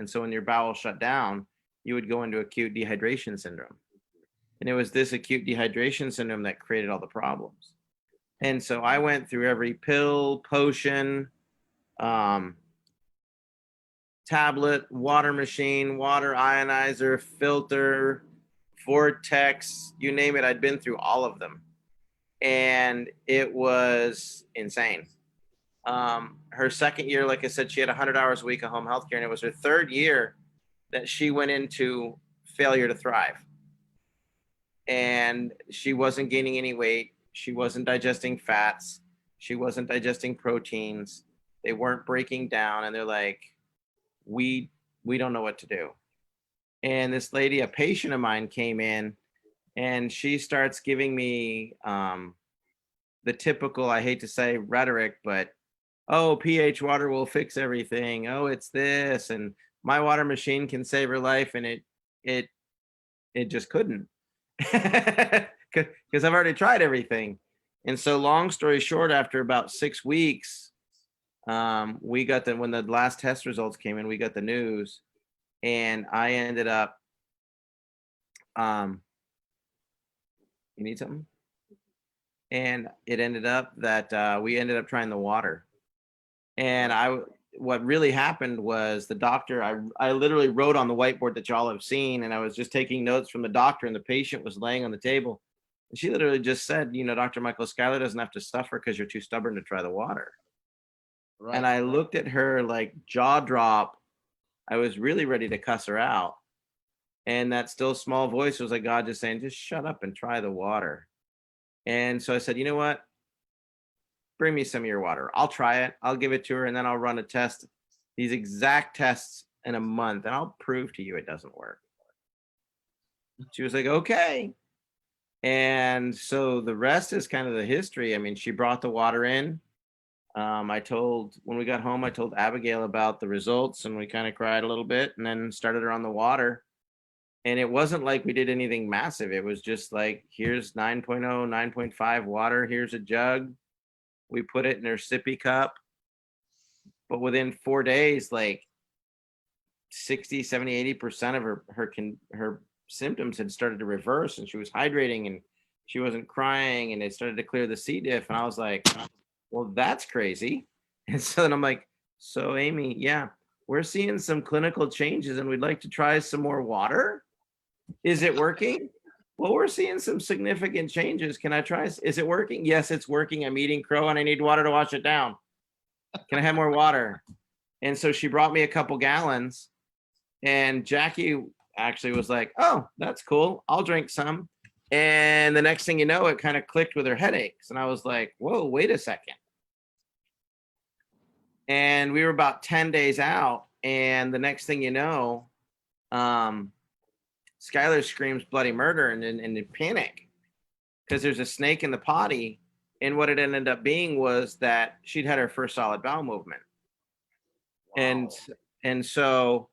And so when your bowel shut down, you would go into acute dehydration syndrome. And it was this acute dehydration syndrome that created all the problems. And so I went through every pill, potion, tablet, water machine, water ionizer, filter, vortex, you name it. I'd been through all of them. And it was insane. Her second year, like I said, she had 100 hours a week of home health care, and it was her third year that she went into failure to thrive. And she wasn't gaining any weight. She wasn't digesting fats. She wasn't digesting proteins. They weren't breaking down. And they're like, we don't know what to do. And this lady, a patient of mine, came in, and she starts giving me the typical, I hate to say rhetoric, but oh, pH water will fix everything. Oh, it's this, and my water machine can save her life, and it just couldn't, because I've already tried everything. And so, long story short, after about 6 weeks, we got when the last test results came in, we got the news, and I ended up. You need something? And it ended up that we ended up trying the water. And what really happened was the doctor, I literally wrote on the whiteboard that y'all have seen, and I was just taking notes from the doctor, and the patient was laying on the table. And she literally just said, Dr. Michael, Skylar doesn't have to suffer because you're too stubborn to try the water. Right. And I looked at her like jaw drop. I was really ready to cuss her out. And that still small voice was like God just saying, just shut up and try the water. And so I said, you know what? Bring me some of your water. I'll try it. I'll give it to her, and then I'll run a test, these exact tests in a month, and I'll prove to you it doesn't work. She was like, okay. And so the rest is kind of the history. I mean, she brought the water in. When we got home, I told Abigail about the results, and we kind of cried a little bit, and then started her on the water. And it wasn't like we did anything massive. It was just like, here's 9.0, 9.5 water. Here's a jug. We put it in her sippy cup. But within 4 days, like 60, 70, 80% of her symptoms had started to reverse, and she was hydrating, and she wasn't crying, and it started to clear the C. diff. And I was like, well, that's crazy. And so then I'm like, so Amy, yeah, we're seeing some clinical changes, and we'd like to try some more water. Is it working? Well, we're seeing some significant changes. Can I try? Is it working? Yes, it's working. I'm eating crow, and I need water to wash it down. Can I have more water? And so she brought me a couple gallons, and Jackie actually was like, oh, that's cool. I'll drink some. And the next thing you know, it kind of clicked with her headaches. And I was like, whoa, wait a second. And we were about 10 days out. And the next thing you know, Skylar screams bloody murder and in panic because there's a snake in the potty. And what it ended up being was that she'd had her first solid bowel movement. Wow. And so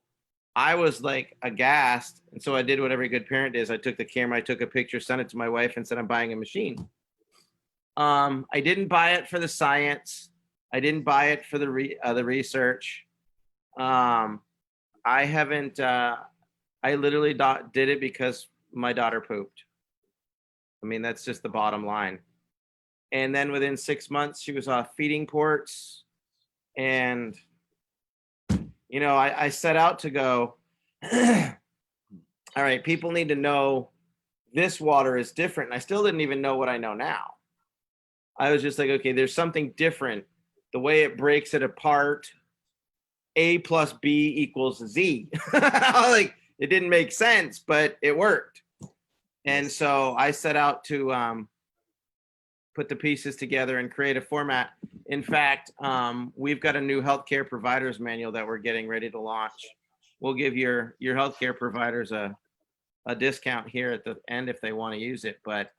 I was like aghast. And so I did what every good parent does. I took the camera, I took a picture, sent it to my wife, and said, I'm buying a machine. I didn't buy it for the science. I didn't buy it for the research. I haven't, I literally did it because my daughter pooped. I mean, that's just the bottom line. And then within 6 months, she was off feeding ports. And, I set out to go, all right, people need to know this water is different. And I still didn't even know what I know now. I was just like, okay, there's something different. The way it breaks it apart, A plus B equals Z. Like, it didn't make sense, but it worked. And so I set out to put the pieces together and create a format. In fact, we've got a new healthcare providers manual that we're getting ready to launch. We'll give your healthcare providers a discount here at the end if they want to use it. But,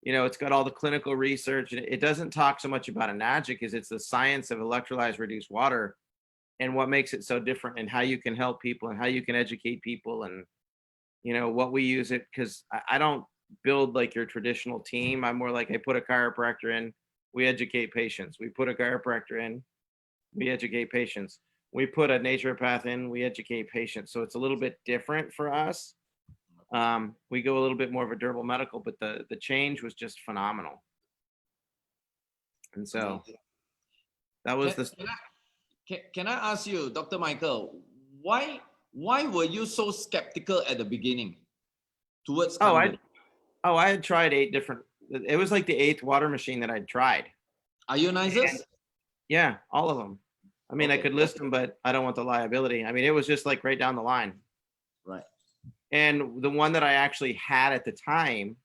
it's got all the clinical research. It doesn't talk so much about Enagic as it's the science of electrolyzed reduced water and what makes it so different and how you can help people and how you can educate people and, what we use it. Because I don't build like your traditional team. I'm more like, I put a chiropractor in, we educate patients. We put a chiropractor in, we educate patients. We put a naturopath in, we educate patients. So it's a little bit different for us. We go a little bit more of a durable medical, but the change was just phenomenal. And so that was the. Can I ask you, Dr. Michael, why were you so skeptical at the beginning towards Kangen? I had tried 8 different. It was like the 8th water machine that I'd tried. Ionizers? Yeah, all of them. I mean, I could list them, but I don't want the liability. I mean, it was just like right down the line. Right. And the one that I actually had at the time,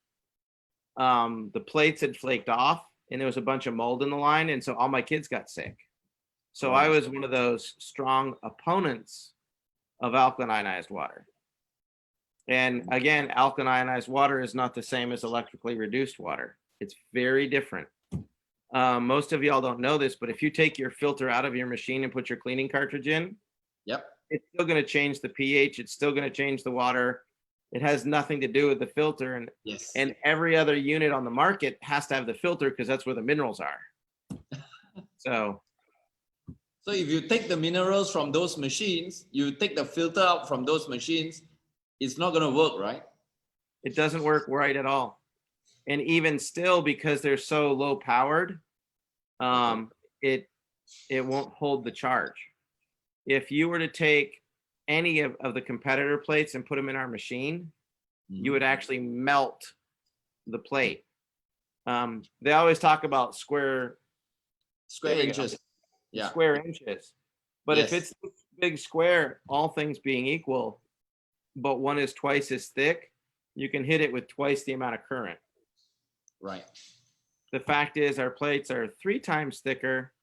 the plates had flaked off and there was a bunch of mold in the line. And so all my kids got sick. So I was one of those strong opponents of alkaline ionized water. And again, alkaline ionized water is not the same as electrically reduced water. It's very different. Most of y'all don't know this, but if you take your filter out of your machine and put your cleaning cartridge in, it's still going to change the pH. It's still going to change the water. It has nothing to do with the filter. And and every other unit on the market has to have the filter because that's where the minerals are. So if you take the minerals from those machines, you take the filter out from those machines, it's not going to work, right? It doesn't work right at all. And even still, because they're so low powered, it won't hold the charge. If you were to take any of the competitor plates and put them in our machine, you would actually melt the plate. They always talk about square inches. Yeah. Square inches. But if it's a big square, all things being equal, but one is twice as thick, you can hit it with twice the amount of current. Right. The fact is our plates are 3 times thicker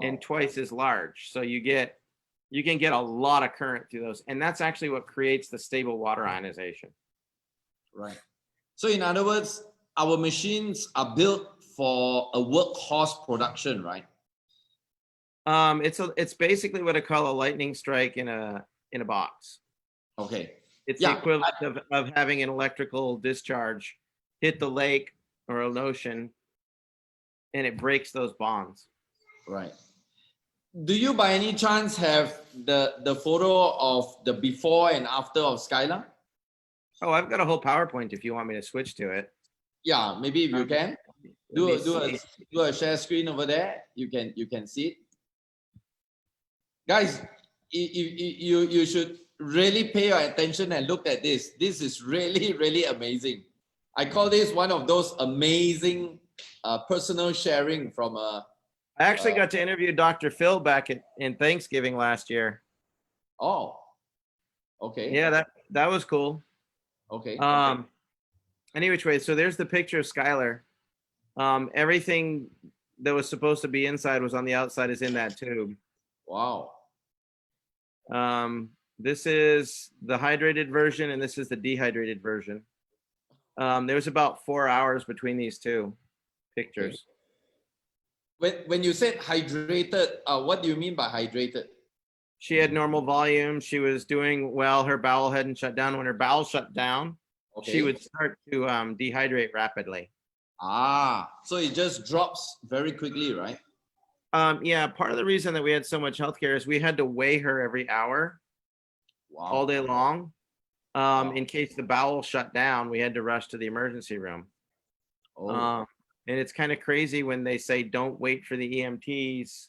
and twice as large. So you can get a lot of current through those. And that's actually what creates the stable water ionization. Right. So in other words, our machines are built for a workhorse production, right? It's basically what I call a lightning strike in a box. Okay. It's the equivalent of having an electrical discharge hit the lake or an ocean, and it breaks those bonds. Right. Do you by any chance have the photo of the before and after of Skylar? Oh, I've got a whole PowerPoint if you want me to switch to it. Yeah, maybe if you can. Do a share screen over there. You can see it. Guys, you should really pay your attention and look at this. This is really, really amazing. I call this one of those amazing personal sharing from a. I actually got to interview Dr. Phil back in Thanksgiving last year. Oh, okay. Yeah, that was cool. Okay. Any which way, so there's the picture of Skylar. Everything that was supposed to be inside was on the outside is in that tube. Wow. This is the hydrated version and this is the dehydrated version. There was about 4 hours between these two pictures. Okay. When you said hydrated, what do you mean by hydrated? She had normal volume. She was doing well. Her bowel hadn't shut down. When her bowel shut down, she would start to dehydrate rapidly. So it just drops very quickly, right? Yeah, part of the reason that we had so much healthcare is we had to weigh her every hour, all day long. In case the bowel shut down, we had to rush to the emergency room. And it's kind of crazy when they say, don't wait for the EMTs,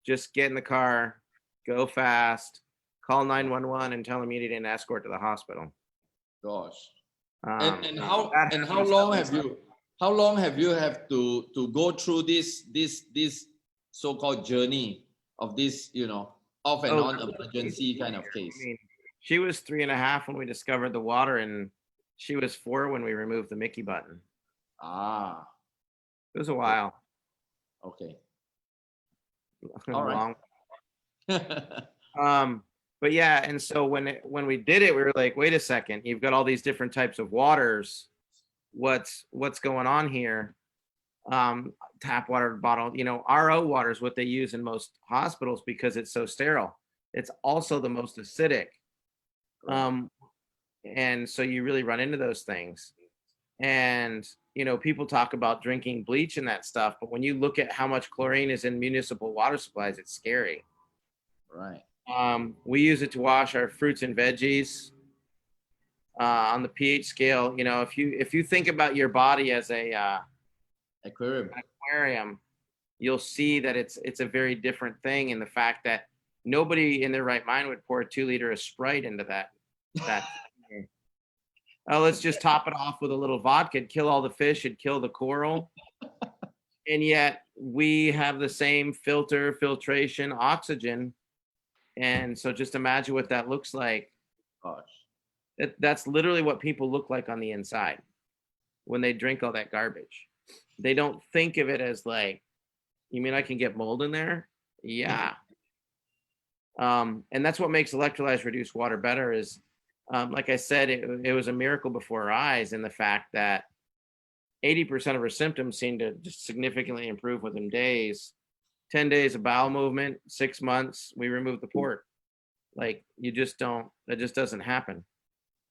just get in the car, go fast, call 911 and tell them you need an escort to the hospital. Gosh. And how long have you have to go through this so-called journey of this, off and on emergency kind of case? I mean, she was 3.5 when we discovered the water, and she was 4 when we removed the Mickey button. It was a while. Okay. All right. But yeah, and so when we did it, we were like, wait a second, you've got all these different types of waters. What's going on here? Tap water bottle, RO water is what they use in most hospitals because it's so sterile. It's also the most acidic. And so you really run into those things. And, people talk about drinking bleach and that stuff, but when you look at how much chlorine is in municipal water supplies, it's scary. Right. We use it to wash our fruits and veggies. On the pH scale, you know, if you think about your body as a Aquarium. aquarium, you'll see that it's a very different thing in the fact that nobody in their right mind would pour a 2 liter of Sprite into that. Oh, let's just top it off with a little vodka. It'd kill all the fish. It'd kill the coral. And yet we have the same filtration, oxygen. And so just imagine what that looks like. Gosh. That's literally what people look like on the inside when they drink all that garbage. They don't think of it as like, you mean I can get mold in there? Yeah. And that's what makes electrolyzed reduced water better is, like I said, it was a miracle before our eyes in the fact that 80% of her symptoms seemed to just significantly improve within days. 10 days of bowel movement, 6 months, we removed the port. Like you just don't, that just doesn't happen.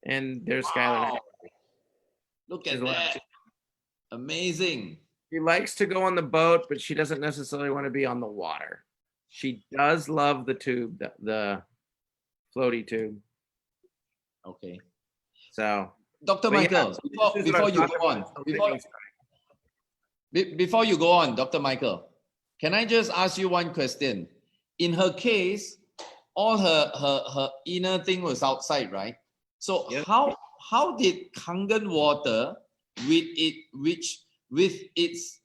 And there's Skylar now. Look at that. Amazing. She likes to go on the boat, but she doesn't necessarily want to be on the water. She does love the tube, the floaty tube. Okay. So, Dr. Michael, before you go on, Dr. Michael, can I just ask you one question? In her case, all her inner thing was outside, right? So yep. how did Kangen water with its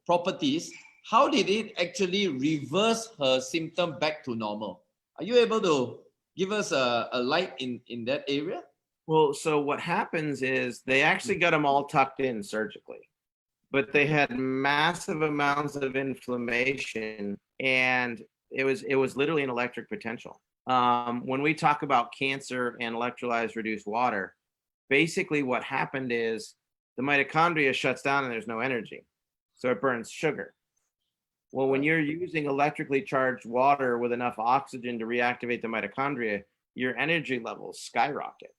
properties, how did it actually reverse her symptom back to normal? Are you able to give us a light in that area? Well, so what happens is they actually got them all tucked in surgically, but they had massive amounts of inflammation, and it was literally an electric potential. When we talk about cancer and electrolyzed reduced water, basically what happened is the mitochondria shuts down and there's no energy, so it burns sugar. Well, when you're using electrically charged water with enough oxygen to reactivate the mitochondria, your energy levels skyrocket.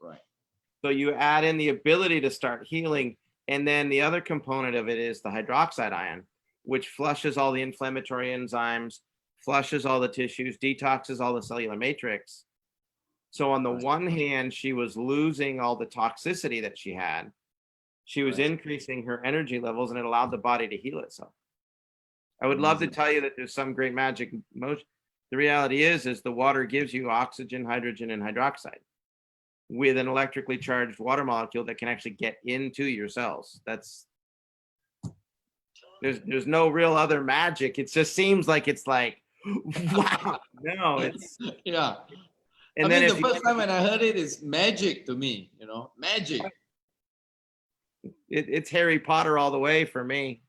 Right. So you add in the ability to start healing, and then the other component of it is the hydroxide ion, which flushes all the inflammatory enzymes, flushes all the tissues, detoxes all the cellular matrix. So on the one hand, she was losing all the toxicity that she had. She was increasing her energy levels, and it allowed the body to heal itself. I would love to tell you that there's some great magic motion. The reality is the water gives you oxygen, hydrogen, and hydroxide with an electrically charged water molecule that can actually get into your cells. There's no real other magic. It just seems like it's like, wow. No, it's yeah. And I mean, the first time when I heard it is magic to me, magic. It's Harry Potter all the way for me.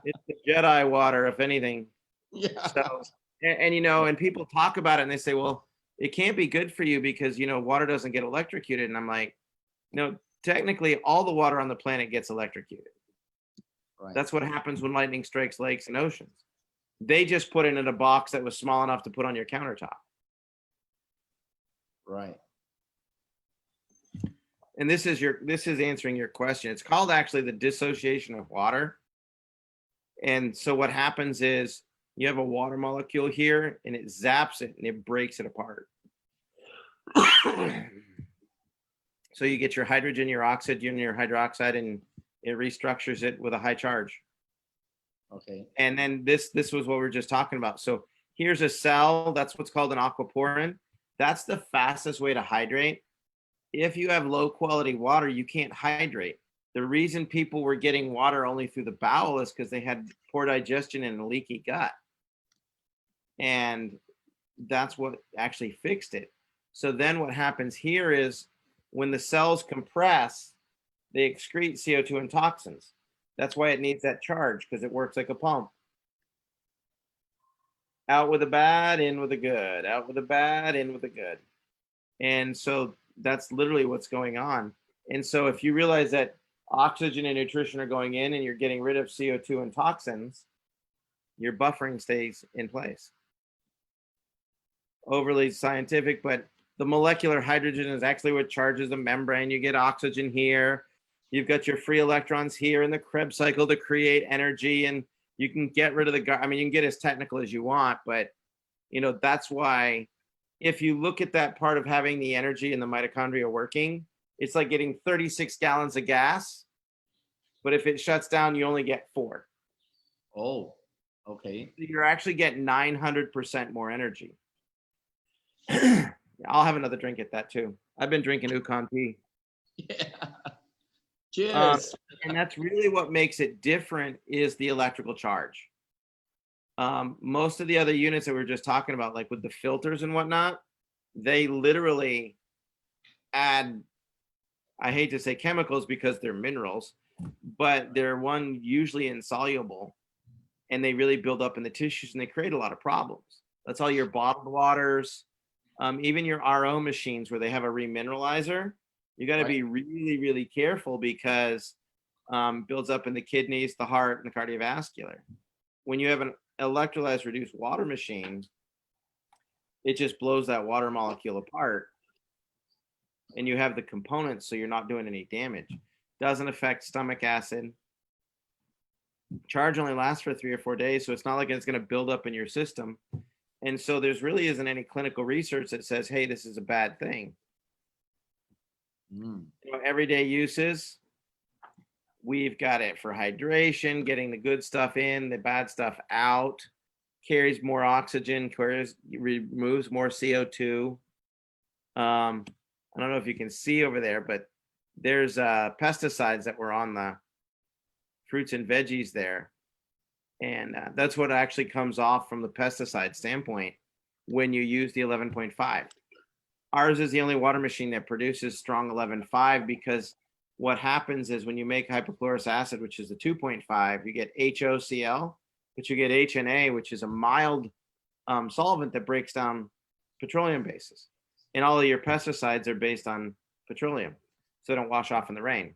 It's the Jedi water, if anything. Yeah. So, and people talk about it and they say, well, it can't be good for you because, water doesn't get electrocuted. And I'm like, no, technically all the water on the planet gets electrocuted. Right. That's what happens when lightning strikes lakes and oceans. They just put it in a box that was small enough to put on your countertop. Right. And this is answering your question. It's called actually the dissociation of water. And so what happens is you have a water molecule here and it zaps it and it breaks it apart. So you get your hydrogen, your oxygen, your hydroxide, and it restructures it with a high charge. Okay. And then this was what we were just talking about. So here's a cell. That's what's called an aquaporin. That's the fastest way to hydrate. If you have low quality water, you can't hydrate. The reason people were getting water only through the bowel is because they had poor digestion and a leaky gut. And that's what actually fixed it. So then what happens here is when the cells compress, they excrete CO2 and toxins. That's why it needs that charge, because it works like a pump. Out with the bad, in with the good. Out with the bad, in with the good. And so that's literally what's going on. And so if you realize that oxygen and nutrition are going in and you're getting rid of CO2 and toxins, your buffering stays in place. Overly scientific, but the molecular hydrogen is actually what charges the membrane. You get oxygen here. You've got your free electrons here in the Krebs cycle to create energy, and You can get rid of the, I mean, you can get as technical as you want, but that's why if you look at that part of having the energy and the mitochondria working, it's like getting 36 gallons of gas, but if it shuts down, you only get 4. Oh, okay. You're actually getting 900% more energy. I'll have another drink at that too. I've been drinking Ukon tea. Yeah. Cheers. And that's really what makes it different is the electrical charge. Most of the other units that we were just talking about, like with the filters and whatnot, they literally add, I hate to say chemicals because they're minerals, but they're usually insoluble, and they really build up in the tissues and they create a lot of problems. That's all your bottled waters, even your RO machines where they have a remineralizer. You got to be really, really careful because builds up in the kidneys, the heart, and the cardiovascular. When you have an electrolyzed reduced water machine, it just blows that water molecule apart, and you have the components, so you're not doing any damage. Doesn't affect stomach acid. Charge only lasts for 3 or 4 days, so it's not like it's going to build up in your system. And so there's really isn't any clinical research that says, hey, this is a bad thing. Everyday uses, we've got it for hydration, getting the good stuff in, the bad stuff out, carries more oxygen, removes more CO2. I don't know if you can see over there, but there's pesticides that were on the fruits and veggies there. And that's what actually comes off from the pesticide standpoint when you use the 11.5. Ours is the only water machine that produces strong 11.5 because what happens is when you make hypochlorous acid, which is the 2.5, you get HOCl, but you get HNA, which is a mild solvent that breaks down petroleum bases. And all of your pesticides are based on petroleum, so they don't wash off in the rain.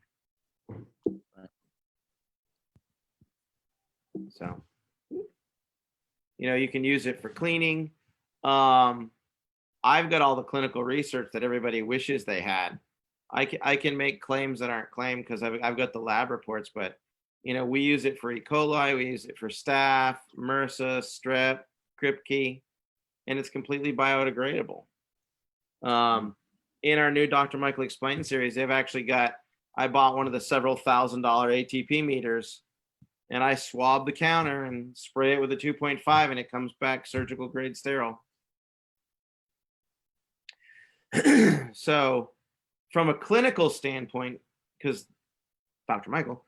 So, you can use it for cleaning. I've got all the clinical research that everybody wishes they had. I can make claims that aren't claimed because I've got the lab reports, but we use it for E. coli, we use it for staph, MRSA, strep, Kripke, and it's completely biodegradable. In our new Dr. Michael Explain series, they've actually I bought one of the several $1,000 ATP meters, and I swab the counter and spray it with a 2.5, and it comes back surgical grade sterile. So from a clinical standpoint, because Dr. Michael,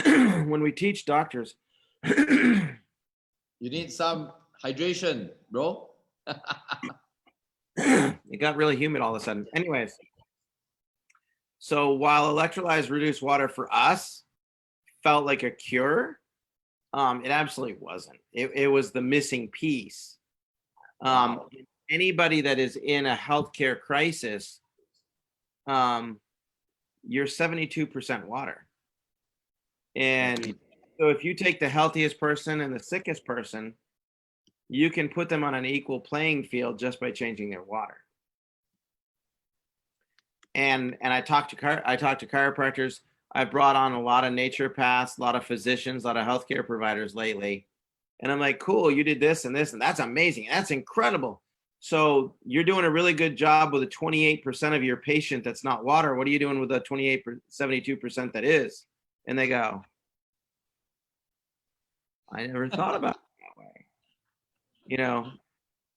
when we teach doctors, you need some hydration, bro. It got really humid all of a sudden. Anyways, so while electrolyzed reduced water for us felt like a cure, it absolutely wasn't. It was the missing piece. Anybody that is in a healthcare crisis, you're 72% water. And so if you take the healthiest person and the sickest person, you can put them on an equal playing field just by changing their water. And I talk to chiropractors. I've brought on a lot of naturopaths, a lot of physicians, a lot of healthcare providers lately. And I'm like, cool, you did this, and that's amazing. That's incredible. So you're doing a really good job with a 28% of your patient that's not water. What are you doing with the 72% that is? And they go, I never thought about it that way.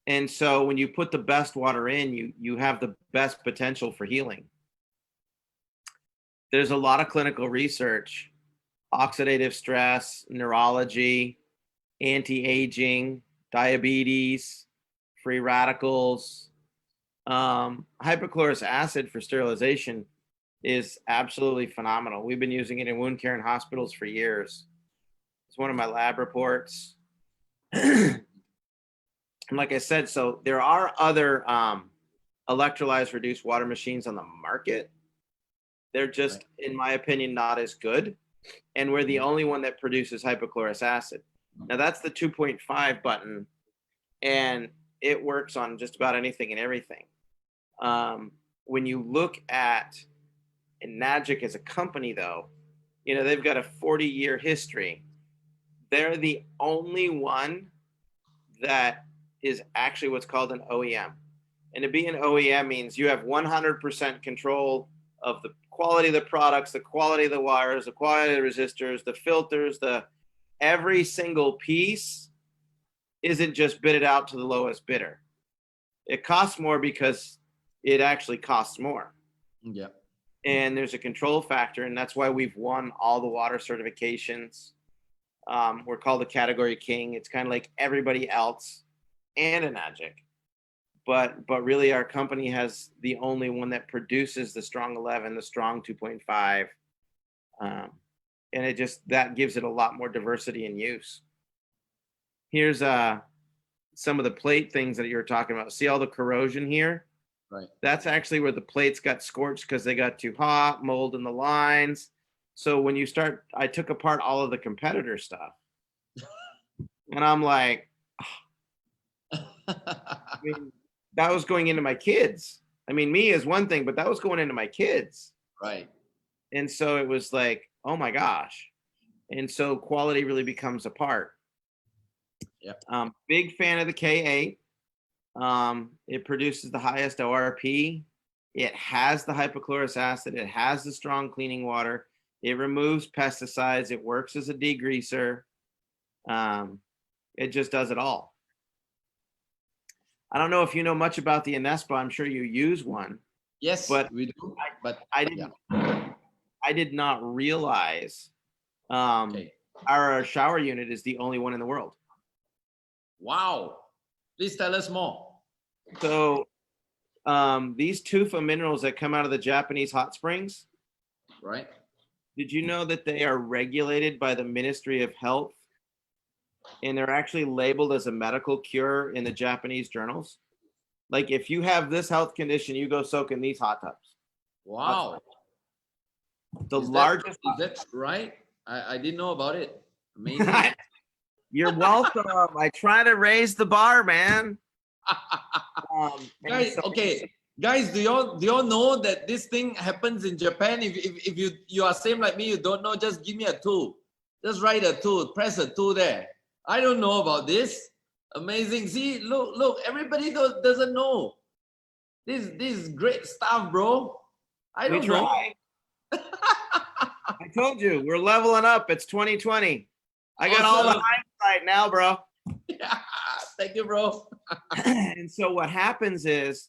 And so when you put the best water in, you have the best potential for healing. There's a lot of clinical research, oxidative stress, neurology, anti-aging, diabetes, free radicals. Hypochlorous acid for sterilization is absolutely phenomenal. We've been using it in wound care in hospitals for years. It's one of my lab reports. And like I said, so there are other electrolyzed reduced water machines on the market. They're just, in my opinion, not as good. And we're the only one that produces hypochlorous acid. Now that's the 2.5 button, and it works on just about anything and everything. When you look at Nagic as a company, though, they've got a 40-year history. they're the only one that is actually what's called an OEM. And to be an OEM means you have 100% control of the quality of the products, the quality of the wires, the quality of the resistors, the filters, every single piece isn't just bidded out to the lowest bidder. It costs more because it actually costs more. Yeah. And there's a control factor, and that's why we've won all the water certifications. We're called a category king. It's kind of like everybody else and an Enagic. But really our company has the only one that produces the strong 11, the strong 2.5. And it just, that gives it a lot more diversity in use. Here's some of the plate things that you were talking about. See all the corrosion here? Right. That's actually where the plates got scorched because they got too hot, mold in the lines. So when you start, I took apart all of the competitor stuff. And I'm like, I mean, that was going into my kids. I mean, me is one thing, but that was going into my kids. Right. And so it was like, oh my gosh. And so quality really becomes a part. Yeah. Big fan of the K8. It produces the highest ORP. It has the hypochlorous acid. It has the strong cleaning water. It removes pesticides. It works as a degreaser. It just does it all. I don't know if you know much about the Anespa. I'm sure you use one. Yes, but we do. I didn't. Yeah. I did not realize Okay. our shower unit is the only one in the world. Wow. Please tell us more. So these tufa minerals that come out of the Japanese hot springs, right? Did you know that they are regulated by the Ministry of Health? And they're actually labeled as a medical cure in the Japanese journals. Like if you have this health condition, you go soak in these hot tubs. Wow. The largest. Is that right? I didn't know about it. Amazing. You're welcome. I try to raise the bar, man. Guys, okay. Guys, do y'all know that this thing happens in Japan? If you are same like me, you don't know, just give me a 2. Just write a 2, press a 2 there. I don't know about this. Amazing. See, look, everybody doesn't know. This is great stuff, bro. I don't know. I told you, we're leveling up. It's 2020. I got all the hindsight now, bro. Yeah, thank you, bro. And so what happens is,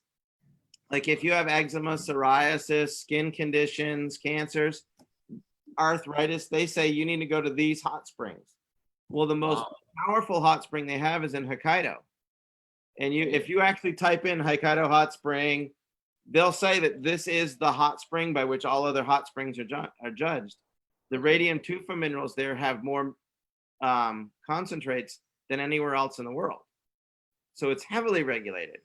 like if you have eczema, psoriasis, skin conditions, cancers, arthritis, they say you need to go to these hot springs. Well, the most powerful hot spring they have is in Hokkaido. And if you actually type in Hokkaido hot spring, they'll say that this is the hot spring by which all other hot springs are judged. The radium tufa minerals there have more concentrates than anywhere else in the world. So it's heavily regulated.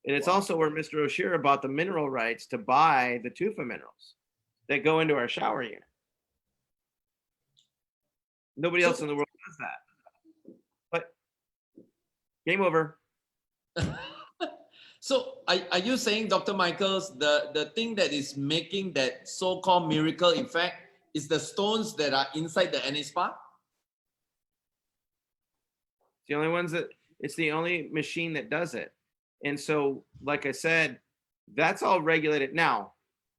And it's also where Mr. Oshira bought the mineral rights to buy the tufa minerals that go into our shower unit. Nobody else in the world does that. But game over. So are you saying, Dr. Michaels, the thing that is making that so-called miracle effect is the stones that are inside the NSPA? The only ones it's the only machine that does it. And so, like I said, that's all regulated. Now,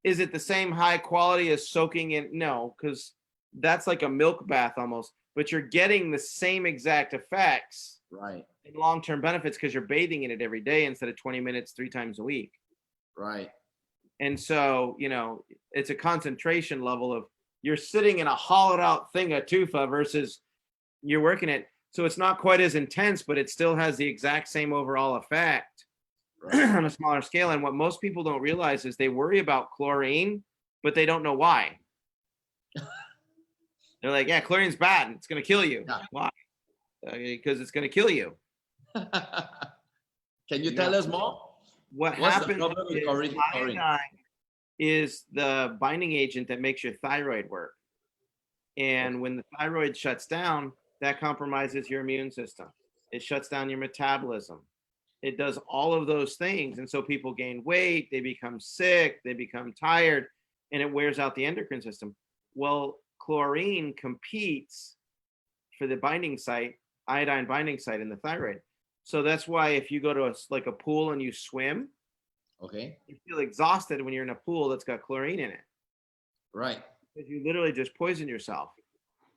is it the same high quality as soaking in? No, because that's like a milk bath almost, but you're getting the same exact effects. Right. And long-term benefits because you're bathing in it every day instead of 20 minutes 3 times a week. Right. And so, it's a concentration level of you're sitting in a hollowed out thing of tufa versus you're working it. So it's not quite as intense, but it still has the exact same overall effect on a smaller scale. And what most people don't realize is they worry about chlorine, but they don't know why. They're like, yeah, chlorine's bad. It's going to kill you. Yeah. Why? Because it's going to kill you. Can you tell us more? What's happens the problem with chlorine is the binding agent that makes your thyroid work. And when the thyroid shuts down, that compromises your immune system. It shuts down your metabolism. It does all of those things. And so people gain weight, they become sick, they become tired, and it wears out the endocrine system. Well, chlorine competes for the binding site, iodine binding site in the thyroid. So that's why if you go to like a pool and you swim, Okay. you feel exhausted when you're in a pool that's got chlorine in it. Right. Because you literally just poison yourself.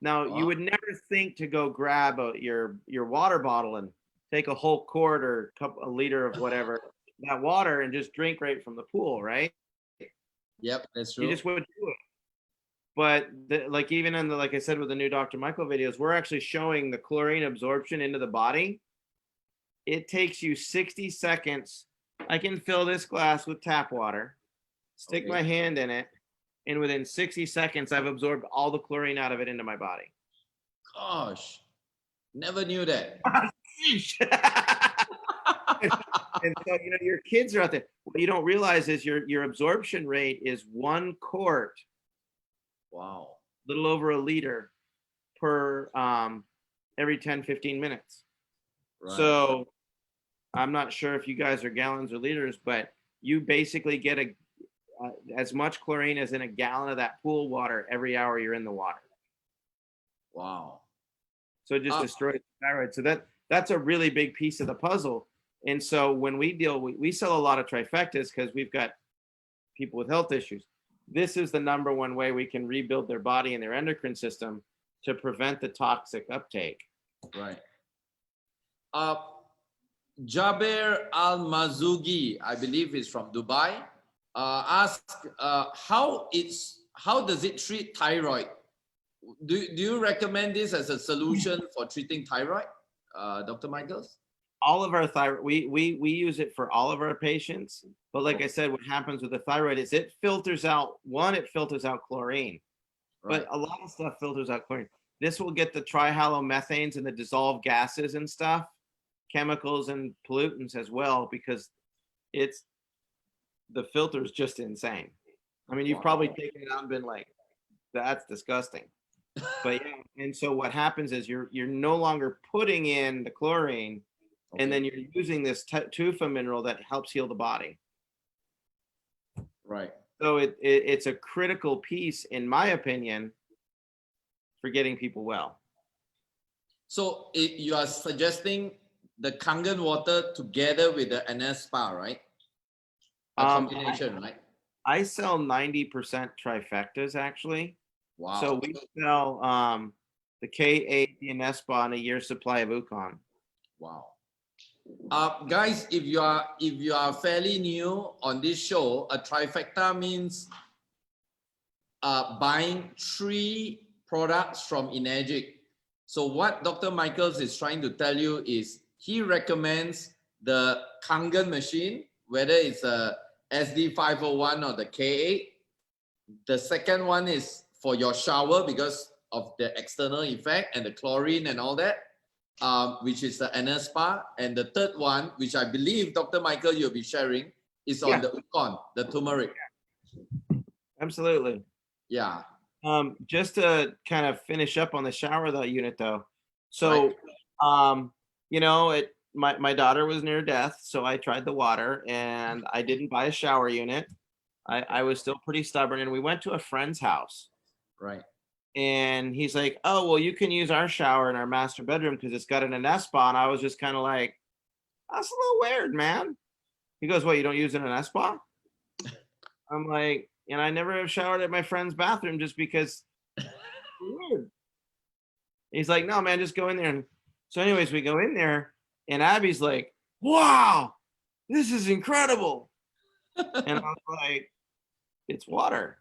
Now, you Wow. would never think to go grab your water bottle and take a whole quart or a liter of whatever that water and just drink right from the pool, right? Yep, that's You true. just wouldn't do it. But like even in the, like I said, with the new Dr. Michael videos, we're actually showing the chlorine absorption into the body. It takes you 60 seconds. I can fill this glass with tap water, stick my hand in it, and within 60 seconds, I've absorbed all the chlorine out of it into my body. Gosh, never knew that. And so, you know, your kids are out there. What you don't realize is your absorption rate is 1 quart, Wow. little over a liter per every 10, 15 minutes. Right. So I'm not sure if you guys are gallons or liters, but you basically get as much chlorine as in a gallon of that pool water every hour you're in the water. Wow. So it just destroys the thyroid. So that's a really big piece of the puzzle. And so when we sell a lot of trifectas because we've got people with health issues. This is the number one way we can rebuild their body and their endocrine system to prevent the toxic uptake. Right. Jaber Al Mazugi, I believe is from Dubai, asked how does it treat thyroid? Do you recommend this as a solution for treating thyroid, Dr. Michaels? All of our thyroid, we use it for all of our patients. But like I said, what happens with the thyroid is it filters out chlorine. Right. But a lot of stuff filters out chlorine. This will get the trihalomethanes and the dissolved gases and stuff, chemicals and pollutants as well, because the filter is just insane. I mean, you've probably taken it out and been like, that's disgusting. But yeah, and so what happens is you're no longer putting in the chlorine, and then you're using this tufa mineral that helps heal the body. Right. So it's a critical piece, in my opinion, for getting people well. So you are suggesting the Kangen water together with the NS-Spa, right? A combination, right? I sell 90% trifectas actually. Wow. So we sell the K8, the NS-Spa, and a year's supply of Ukon. Wow. Guys, if you are fairly new on this show, a trifecta means buying 3 products from Energic. So what Dr. Michaels is trying to tell you is he recommends the Kangen machine, whether it's a SD501 or the K8. The second one is for your shower because of the external effect and the chlorine and all that, which is the NS-Spa. And the third one, which I believe, Dr. Michael, you'll be sharing, is on the Ukon, the turmeric. Absolutely. Yeah. Just to kind of finish up on the shower unit though. So, you know, my daughter was near death, so I tried the water and I didn't buy a shower unit. I was still pretty stubborn, and we went to a friend's house. Right. And he's like, oh, well, you can use our shower in our master bedroom because it's got an NS-Spa. And I was just kind of like, that's a little weird, man. He goes, what, you don't use an NS-Spa? I'm like, and I never have showered at my friend's bathroom just because it's weird. He's like, no, man, just go in there. And so anyways, we go in there and Abby's like, wow, this is incredible. And I was like, it's water.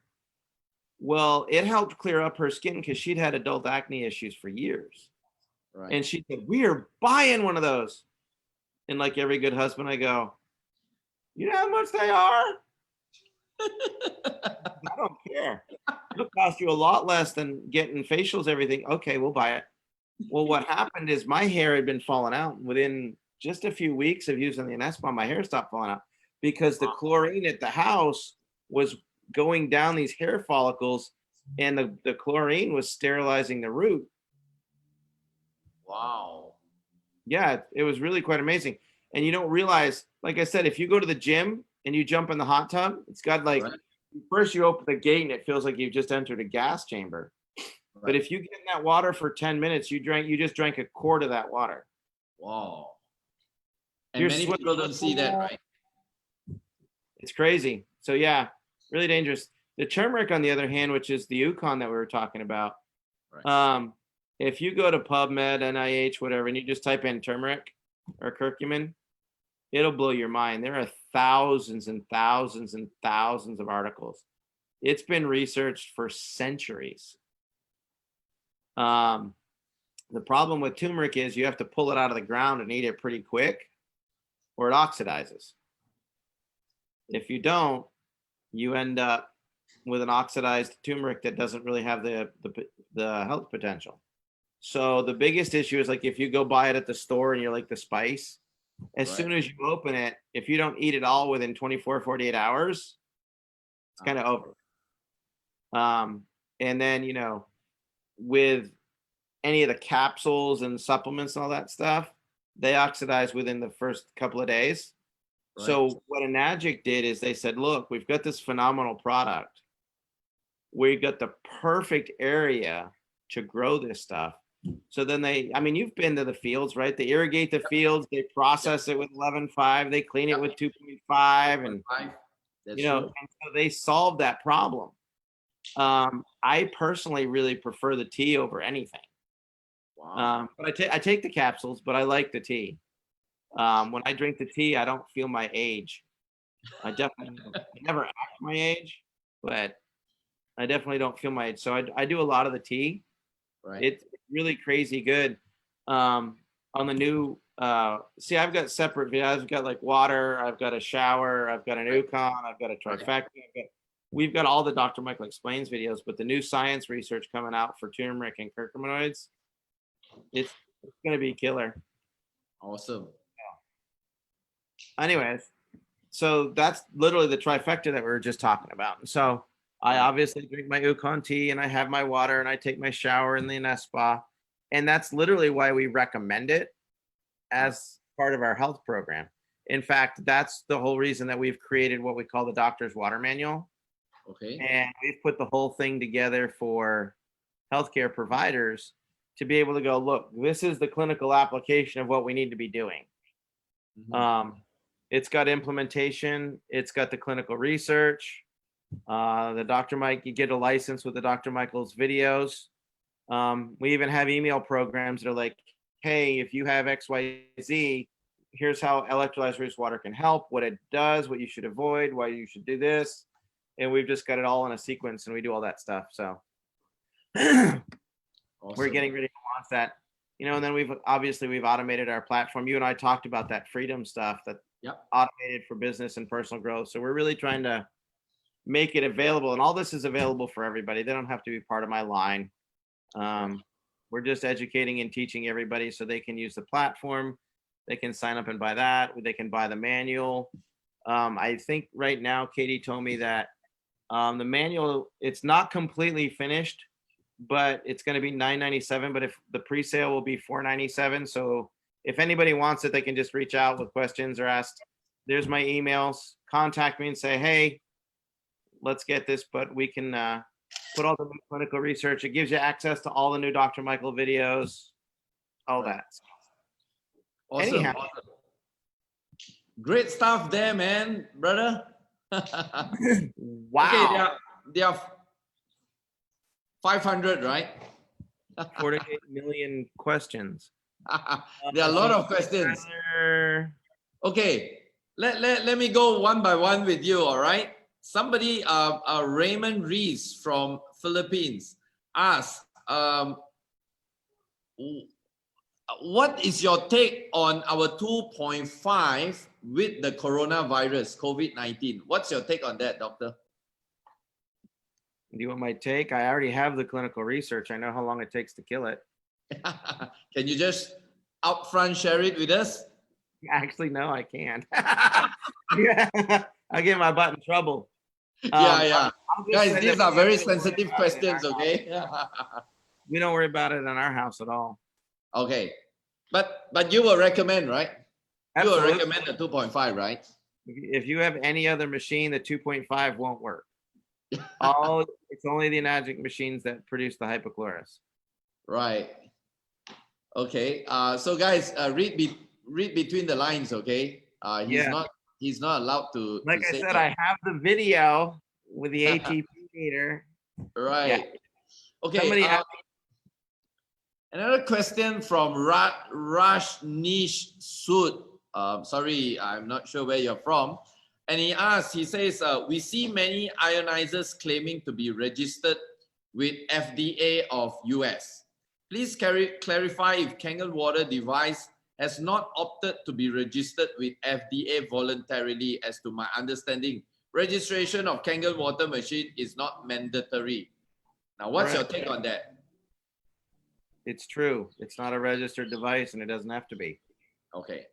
Well, it helped clear up her skin because she'd had adult acne issues for years. Right. And she said, we are buying one of those. And like every good husband, I go, you know how much they are? I don't care. It'll cost you a lot less than getting facials, everything. Okay, we'll buy it. Well, what happened is my hair had been falling out. Within just a few weeks of using the NS-Spa, my hair stopped falling out because the chlorine at the house was going down these hair follicles, and the chlorine was sterilizing the root. Wow. Yeah, it was really quite amazing. And you don't realize, like I said, if you go to the gym and you jump in the hot tub, it's got like, first you open the gate and it feels like you've just entered a gas chamber. But if you get in that water for 10 minutes, you just drank a quart of that water. Wow. And You're many people don't see that, right? It's crazy. So yeah, really dangerous. The turmeric, on the other hand, which is the Yukon that we were talking about, if you go to PubMed, NIH, whatever, and you just type in turmeric or curcumin, it'll blow your mind. There are thousands and thousands and thousands of articles. It's been researched for centuries. The problem with turmeric is you have to pull it out of the ground and eat it pretty quick, or it oxidizes. If you don't, you end up with an oxidized turmeric that doesn't really have the health potential. So the biggest issue is, like, if you go buy it at the store and you're like the spice, as soon as you open it, if you don't eat it all within 24, 48 hours, it's kind of over. And then, you know, with any of the capsules and supplements and all that stuff, they oxidize within the first couple of days. Right. So what Enagic did is they said, look, we've got this phenomenal product. We've got the perfect area to grow this stuff. So then I mean, you've been to the fields, right? They irrigate the fields, they process it with 11.5, they clean it with 2.5, and you know, and so they solved that problem. I personally really prefer the tea over anything. Wow. But I take the capsules, but I like the tea. When I drink the tea, I don't feel my age. I definitely never act my age, but I definitely don't feel my age. So I do a lot of the tea. Right. It's really crazy good. On the new, see, I've got separate videos. I've got like water, I've got a shower, I've got an Yukon, I've got a trifecta. We've got all the Dr. Michael Explains videos, but the new science research coming out for turmeric and curcuminoids, it's going to be killer. Awesome. Yeah. Anyways, so that's literally the trifecta that we were just talking about. So I obviously drink my Yukon tea, and I have my water, and I take my shower in the Nespa. And that's literally why we recommend it as part of our health program. In fact, that's the whole reason that we've created what we call the Doctor's Water Manual. Okay. And we've put the whole thing together for healthcare providers to be able to go, look, this is the clinical application of what we need to be doing. Mm-hmm. It's got implementation. It's got the clinical research. The Dr. Mike, you get a license with the Dr. Michael's videos. We even have email programs that are like, hey, if you have XYZ, here's how electrolyzed water can help, what it does, what you should avoid, why you should do this. And we've just got it all in a sequence, and we do all that stuff. So awesome. We're getting ready to launch that, you know, and then we've automated our platform. You and I talked about that freedom stuff that automated for business and personal growth. So we're really trying to make it available, and all this is available for everybody. They don't have to be part of my line. We're just educating and teaching everybody so they can use the platform. They can sign up and buy that. They can buy the manual. I think right now, Katie told me that the manual, it's not completely finished, but it's going to be $9.97. But if the pre-sale will be $4.97. So if anybody wants it, they can just reach out with questions or ask. There's my emails. Contact me and say, hey, let's get this, but we can put all the new clinical research. It gives you access to all the new Dr. Michael videos, all that. Awesome. Anyhow, awesome. Great stuff there, man, brother. Wow. Okay, they are 500, right? 48 million questions. There are a lot of questions. Okay, let me go one by one with you, all right? Somebody, Raymond Rees from Philippines asked, what is your take on our 2.5 with the coronavirus, COVID-19? What's your take on that, doctor? Do you want my take? I already have the clinical research. I know how long it takes to kill it. Can you just upfront share it with us? Actually, no, I can't. Yeah, I'll get my butt in trouble. Yeah. Guys, these are very sensitive questions, okay? We don't worry about it in our house at all. Okay. But you will recommend, right? Absolutely. You will recommend the 2.5, right? If you have any other machine, the 2.5 won't work. It's only the analogic machines that produce the hypochlorous. Right. Okay. So guys, read between the lines. Okay. Yeah. He's not allowed Like to I say said, that. I have the video with the ATP meter. Yeah. Right. Okay. Somebody asked, Another question from Rajneesh Sood. Sorry, I'm not sure where you're from. And he says, we see many ionizers claiming to be registered with FDA of US. Please clarify if Kangen water device has not opted to be registered with FDA voluntarily. As to my understanding, registration of Kangen water machine is not mandatory. Now, what's your take on that? it's true. It's not a registered device and it doesn't have to be. Okay.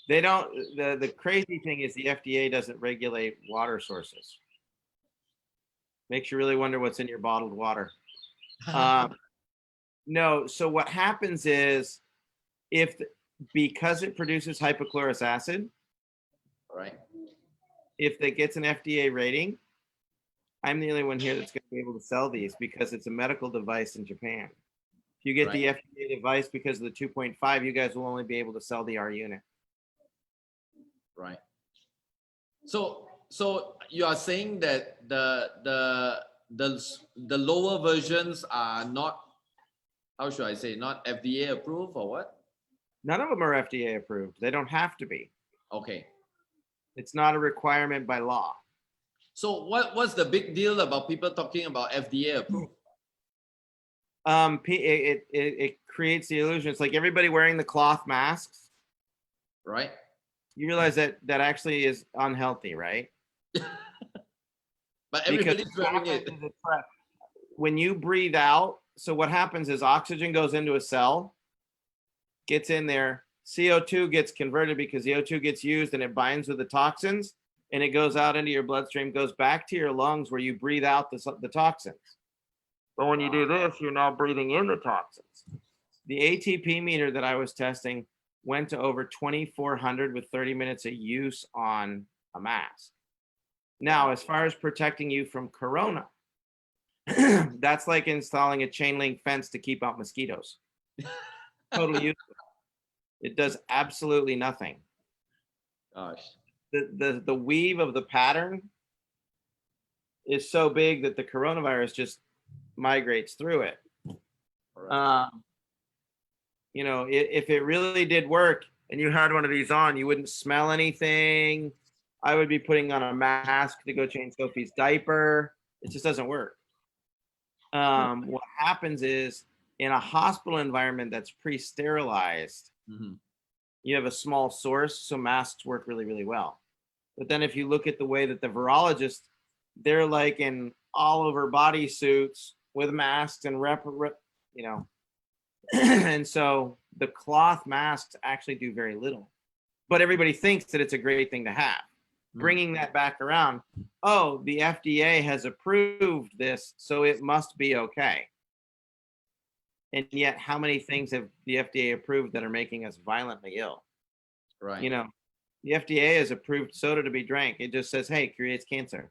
They don't, the crazy thing is the FDA doesn't regulate water sources. Makes you really wonder what's in your bottled water. No, so what happens is because it produces hypochlorous acid, Right. if it gets an FDA rating, I'm the only one here that's going to be able to sell these because it's a medical device in Japan. If you get the FDA device because of the 2.5, you guys will only be able to sell the R unit. Right. So you are saying that the lower versions are not, how should I say, not FDA approved or what? None of them are FDA approved. They don't have to be. Okay. It's not a requirement by law. So what's the big deal about people talking about FDA approved? It creates the illusion. It's like everybody wearing the cloth masks. Right. You realize that actually is unhealthy, right? But everybody's wearing it. When you breathe out, so what happens is oxygen goes into a cell, gets in there, CO2 gets converted because the O2 gets used and it binds with the toxins and it goes out into your bloodstream, goes back to your lungs where you breathe out the toxins. But when you do this, you're now breathing in the toxins. The ATP meter that I was testing went to over 2,400 with 30 minutes of use on a mask. Now, as far as protecting you from corona, that's like installing a chain link fence to keep out mosquitoes. Totally useless. It does absolutely nothing. Gosh. The weave of the pattern is so big that the coronavirus just migrates through it. Right. You know, if it really did work and you had one of these on, you wouldn't smell anything. I would be putting on a mask to go change Sophie's diaper. It just doesn't work. What happens is in a hospital environment that's pre-sterilized, you have a small source, so masks work really, really well. But then if you look at the way that the virologists, they're like in all over body suits with masks and you know, and so the cloth masks actually do very little. But everybody thinks that it's a great thing to have. Bringing that back around, oh, the FDA has approved this, so it must be okay. And yet, how many things have the FDA approved that are making us violently ill? Right. You know, the FDA has approved soda to be drank. It just says, hey, it creates cancer.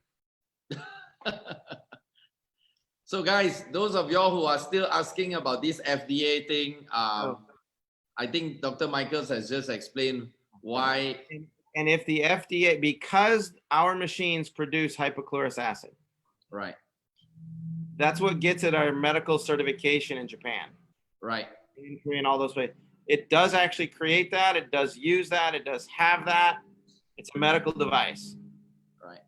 So guys, those of y'all who are still asking about this FDA thing, I think Dr. Michaels has just explained why. And if the FDA, because our machines produce hypochlorous acid, right, that's what gets it our medical certification in Japan, right, in Korea and all those ways. It does actually create that. It does use that. It does have that. It's a medical device. right.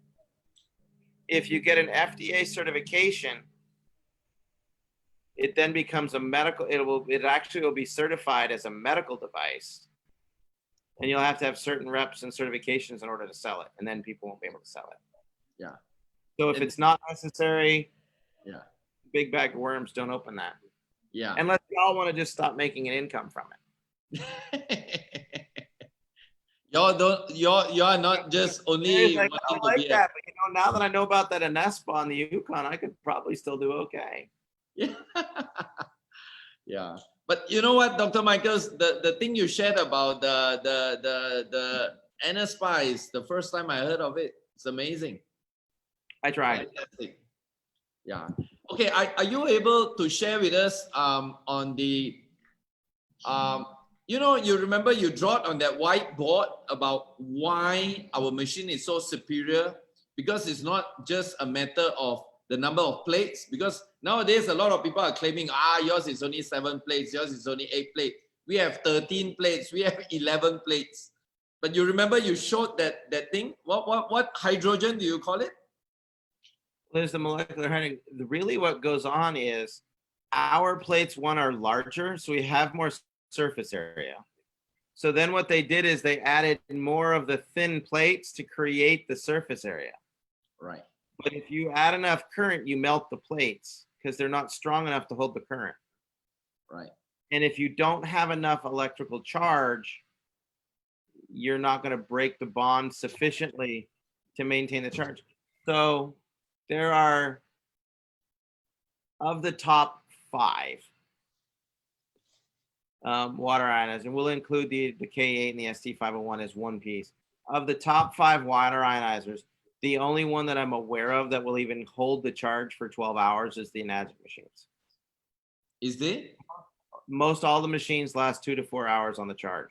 If you get an FDA certification, it then becomes a medical. It actually will be certified as a medical device. And you'll have to have certain reps and certifications in order to sell it, and then people won't be able to sell it. Yeah. So if it's not necessary, yeah, big bag of worms, don't open that. Yeah. Unless y'all want to just stop making an income from it. Y'all are not just only like, I don't like that, but you know, now that I know about that Anespa on the Yukon, I could probably still do okay. Yeah. Yeah. But you know what, Dr. Michaels, the thing you shared about the NSPA is the first time I heard of it. It's amazing. I tried. Fantastic. Yeah. Okay. Are you able to share with us on the you remember you drawed on that whiteboard about why our machine is so superior, because it's not just a matter of the number of plates, because nowadays a lot of people are claiming yours is only 7 plates, yours is only 8 plates. We have 13 plates, we have 11 plates. But you remember you showed that thing, what hydrogen do you call it? There's the molecular hydrogen. Really what goes on is our plates, one, are larger, so we have more surface area. So then what they did is they added more of the thin plates to create the surface area. Right. But if you add enough current, you melt the plates because they're not strong enough to hold the current. Right. And if you don't have enough electrical charge, you're not going to break the bond sufficiently to maintain the charge. So there are, of the top 5 water ionizers, and we'll include the K8 and the ST501 as one piece. Of the top 5 water ionizers, the only one that I'm aware of that will even hold the charge for 12 hours is the Enagic machines. Is there? Most all the machines last 2 to 4 hours on the charge.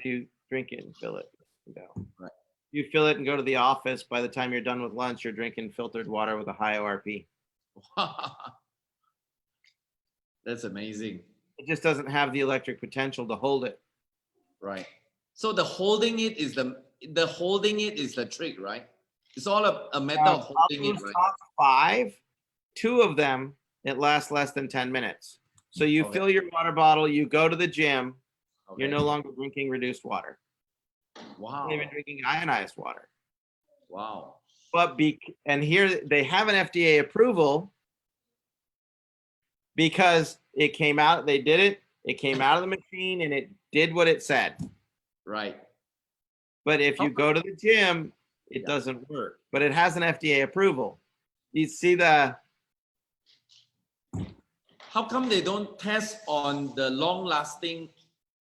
You drink it and fill it and go. Right. You fill it and go to the office. By the time you're done with lunch, you're drinking filtered water with a high ORP. That's amazing. It just doesn't have the electric potential to hold it. Right. So the holding it is the trick, right? It's all a matter of holding it, right? Top 5, 2 of them, it lasts less than 10 minutes. So you fill your water bottle, you go to the gym, you're no longer drinking reduced water. Wow. You're even drinking ionized water. Wow. But and here they have an FDA approval because it came out, they did it, it came out of the machine and it did what it said. Right. But if you go to the gym, it doesn't work. But it has an FDA approval. You see the... How come they don't test on the long-lasting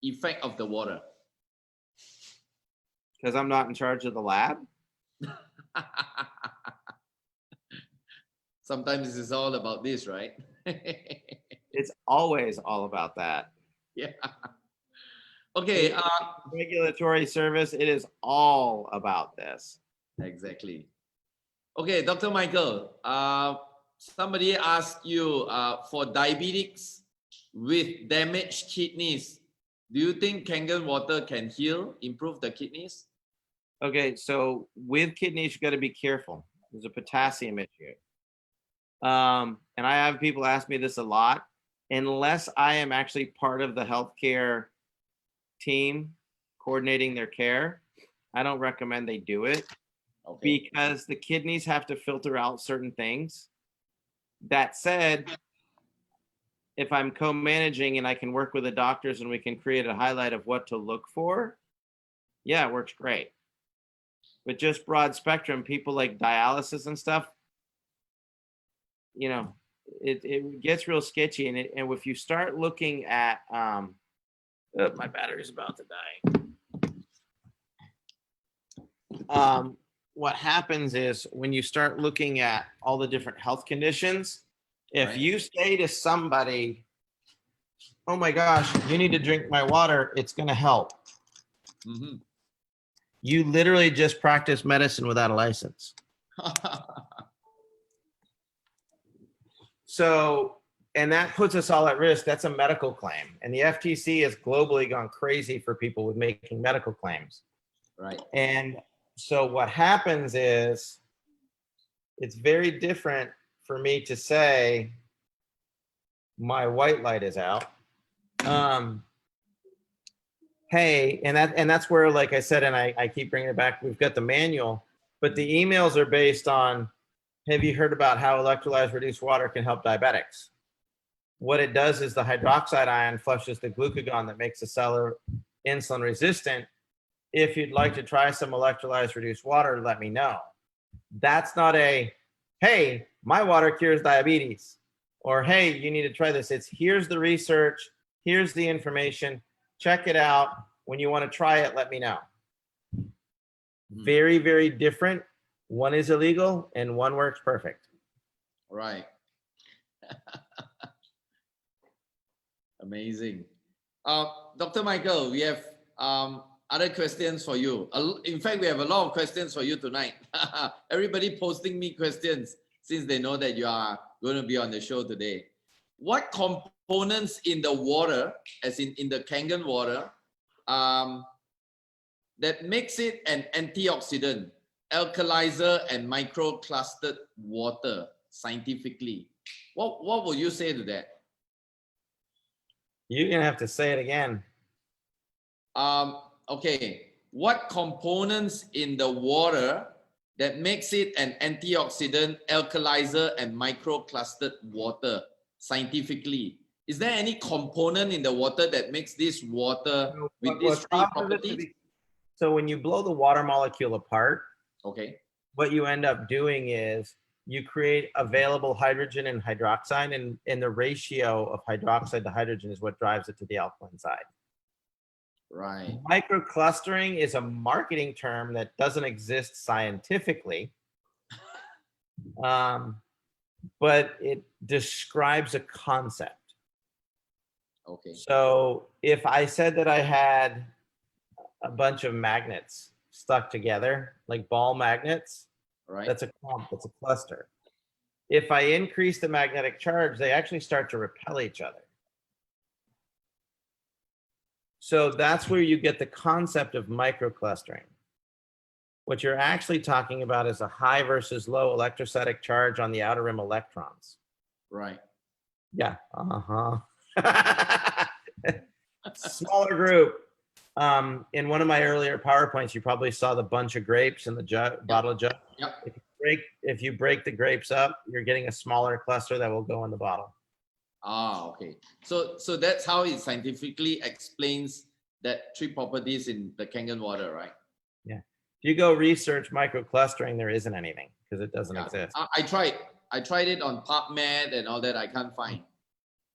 effect of the water? Because I'm not in charge of the lab. Sometimes it's all about this, right? It's always all about that. Yeah. Okay. Regulatory service, it is all about this. Exactly. Okay, Dr. Michael, somebody asked you for diabetics with damaged kidneys, do you think Kangen water can heal, improve the kidneys? Okay, so with kidneys, you got to be careful. There's a potassium issue. And I have people ask me this a lot. Unless I am actually part of the healthcare team coordinating their care, I don't recommend they do it. Because the kidneys have to filter out certain things. That said, if I'm co-managing and I can work with the doctors and we can create a highlight of what to look for, yeah, it works great. But just broad spectrum, people like dialysis and stuff, you know, it gets real sketchy. And if you start looking at, oh, my battery's about to die. What happens is when you start looking at all the different health conditions, if you say to somebody, oh my gosh, you need to drink my water, it's going to help. Mm-hmm. You literally just practice medicine without a license. So, and that puts us all at risk. That's a medical claim. And the FTC has globally gone crazy for people with making medical claims. Right. And so what happens is it's very different for me to say my white light is out. Hey, and that's where, like I said, and I keep bringing it back, we've got the manual, but the emails are based on, have you heard about how electrolyzed reduced water can help diabetics? What it does is the hydroxide ion flushes the glucagon that makes the cell insulin resistant. If you'd like to try some electrolyzed reduced water, let me know. That's not a, hey, my water cures diabetes, or hey, you need to try this. It's here's the research, here's the information, check it out. When you want to try it, let me know. Very, very different. One is illegal and one works perfect. Right. Amazing. Dr. Michael, we have other questions for you. In fact, we have a lot of questions for you tonight. Everybody posting me questions since they know that you are going to be on the show today. What components in the water, as in the Kangen water, that makes it an antioxidant, alkalizer, and microclustered water scientifically? What would you say to that? You're going to have to say it again. Okay. What components in the water that makes it an antioxidant, alkalizer, and microclustered water scientifically? Is there any component in the water that makes this water with these three properties? So when you blow the water molecule apart, okay, what you end up doing is you create available hydrogen and hydroxide, and the ratio of hydroxide to hydrogen is what drives it to the alkaline side. Right. Microclustering is a marketing term that doesn't exist scientifically, but it describes a concept. Okay. So if I said that I had a bunch of magnets stuck together, like ball magnets, right, that's a clump, that's a cluster. If I increase the magnetic charge, they actually start to repel each other. So that's where you get the concept of microclustering. What you're actually talking about is a high versus low electrostatic charge on the outer rim electrons. Right. Yeah. Smaller group. In one of my earlier PowerPoints, you probably saw the bunch of grapes in the jug, bottle jug. Yep. If you break the grapes up, you're getting a smaller cluster that will go in the bottle. Ah, okay. So that's how it scientifically explains that three properties in the Kangen water, right? Yeah. If you go research microclustering, there isn't anything because it doesn't exist. I tried it on PubMed and all that. I can't find.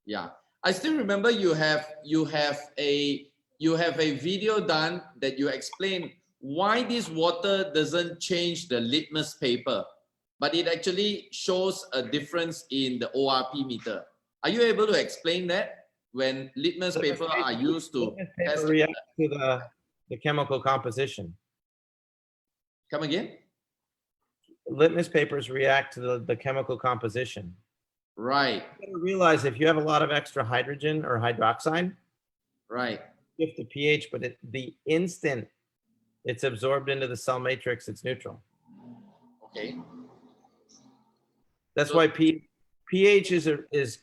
Yeah. I still remember you have a video done that you explain why this water doesn't change the litmus paper, but it actually shows a difference in the ORP meter. Are you able to explain that when litmus paper are used to test react to the chemical composition? Come again? Litmus papers react to the chemical composition. Right. You gotta realize if you have a lot of extra hydrogen or hydroxide, right, shift the pH, but the instant it's absorbed into the cell matrix, it's neutral. Okay. That's why pH is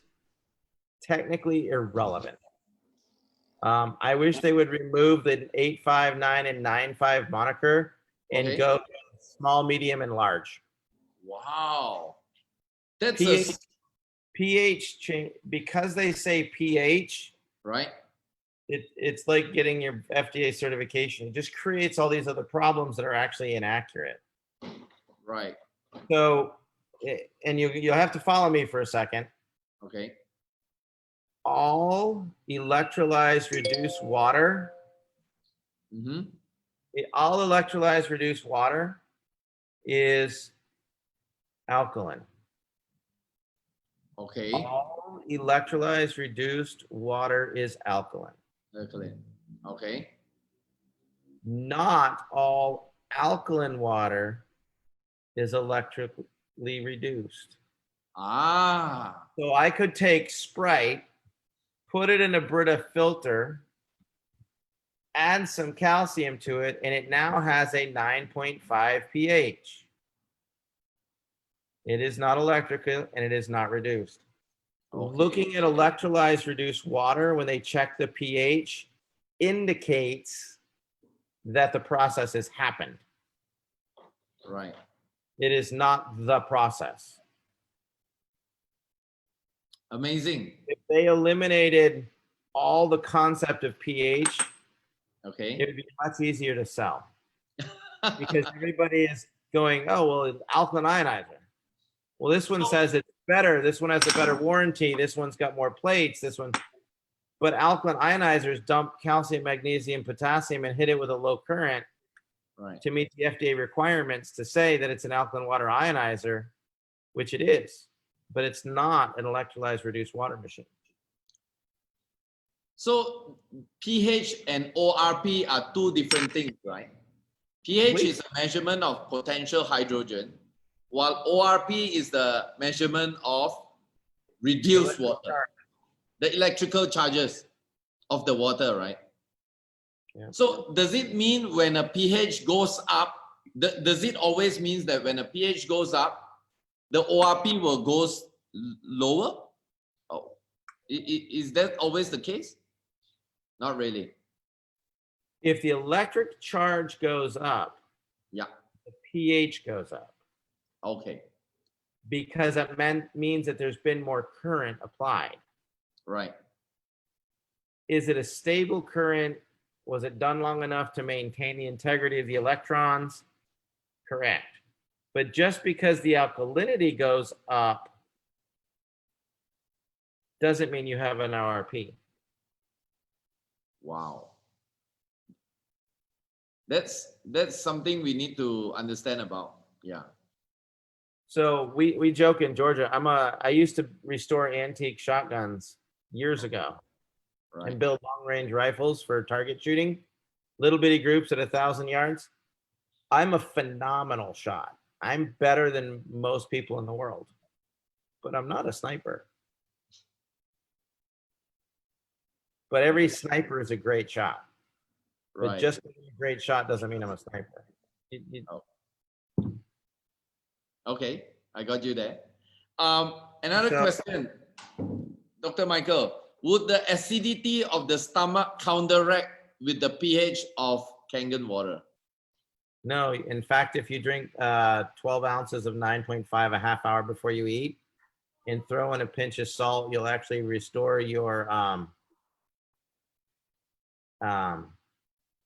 technically irrelevant. I wish they would remove the 8.5, 9, and 9.5 moniker and go small, medium, and large. Wow. That's pH change because they say pH. Right. It's like getting your FDA certification. It just creates all these other problems that are actually inaccurate. Right. So, and you'll have to follow me for a second. Okay. All electrolyzed reduced water. Mm-hmm. All electrolyzed reduced water is alkaline. Okay. All electrolyzed reduced water is alkaline. Alkaline. Okay. Not all alkaline water is electrically reduced. Ah. So I could take Sprite, put it in a Brita filter, add some calcium to it, and it now has a 9.5 pH. It is not electrical and it is not reduced. Okay. Looking at electrolyzed reduced water, when they check the pH, indicates that the process has happened. Right. It is not the process. Amazing. If they eliminated all the concept of pH, okay, it would be much easier to sell. Because everybody is going, oh, well, it's alkaline ionizer. Well, this one says it's better. This one has a better warranty. This one's got more plates. This one. But alkaline ionizers dump calcium, magnesium, potassium, and hit it with a low current. Right. to meet the FDA requirements to say that it's an alkaline water ionizer, which it is, but it's not an electrolyzed reduced water machine. So pH and ORP are two different things, right? pH is a measurement of potential hydrogen, while ORP is the measurement of reduced water, the electrical charges of the water, right? Yeah. So does it mean when a pH goes up, does it always mean that when a pH goes up, the ORP will go lower? Oh, is that always the case? Not really. If the electric charge goes up, Yeah. the pH goes up. Okay. Because it means that there's been more current applied. Right. Is it a stable current? Was it done long enough to maintain the integrity of the electrons? Correct. But just because the alkalinity goes up doesn't mean you have an ORP. Wow. That's something we need to understand about. Yeah. So we joke in Georgia. I used to restore antique shotguns years ago, Right. and build long range rifles for target shooting, little bitty groups at 1,000 yards. I'm a phenomenal shot. I'm better than most people in the world, but I'm not a sniper. But every sniper is a great shot. But Right. just being a great shot doesn't mean I'm a sniper. Okay, I got you there. Another question, Dr. Michael, would the acidity of the stomach counteract with the pH of Kangen water? No, in fact, if you drink 12 ounces of 9.5 a half hour before you eat and throw in a pinch of salt, you'll actually restore your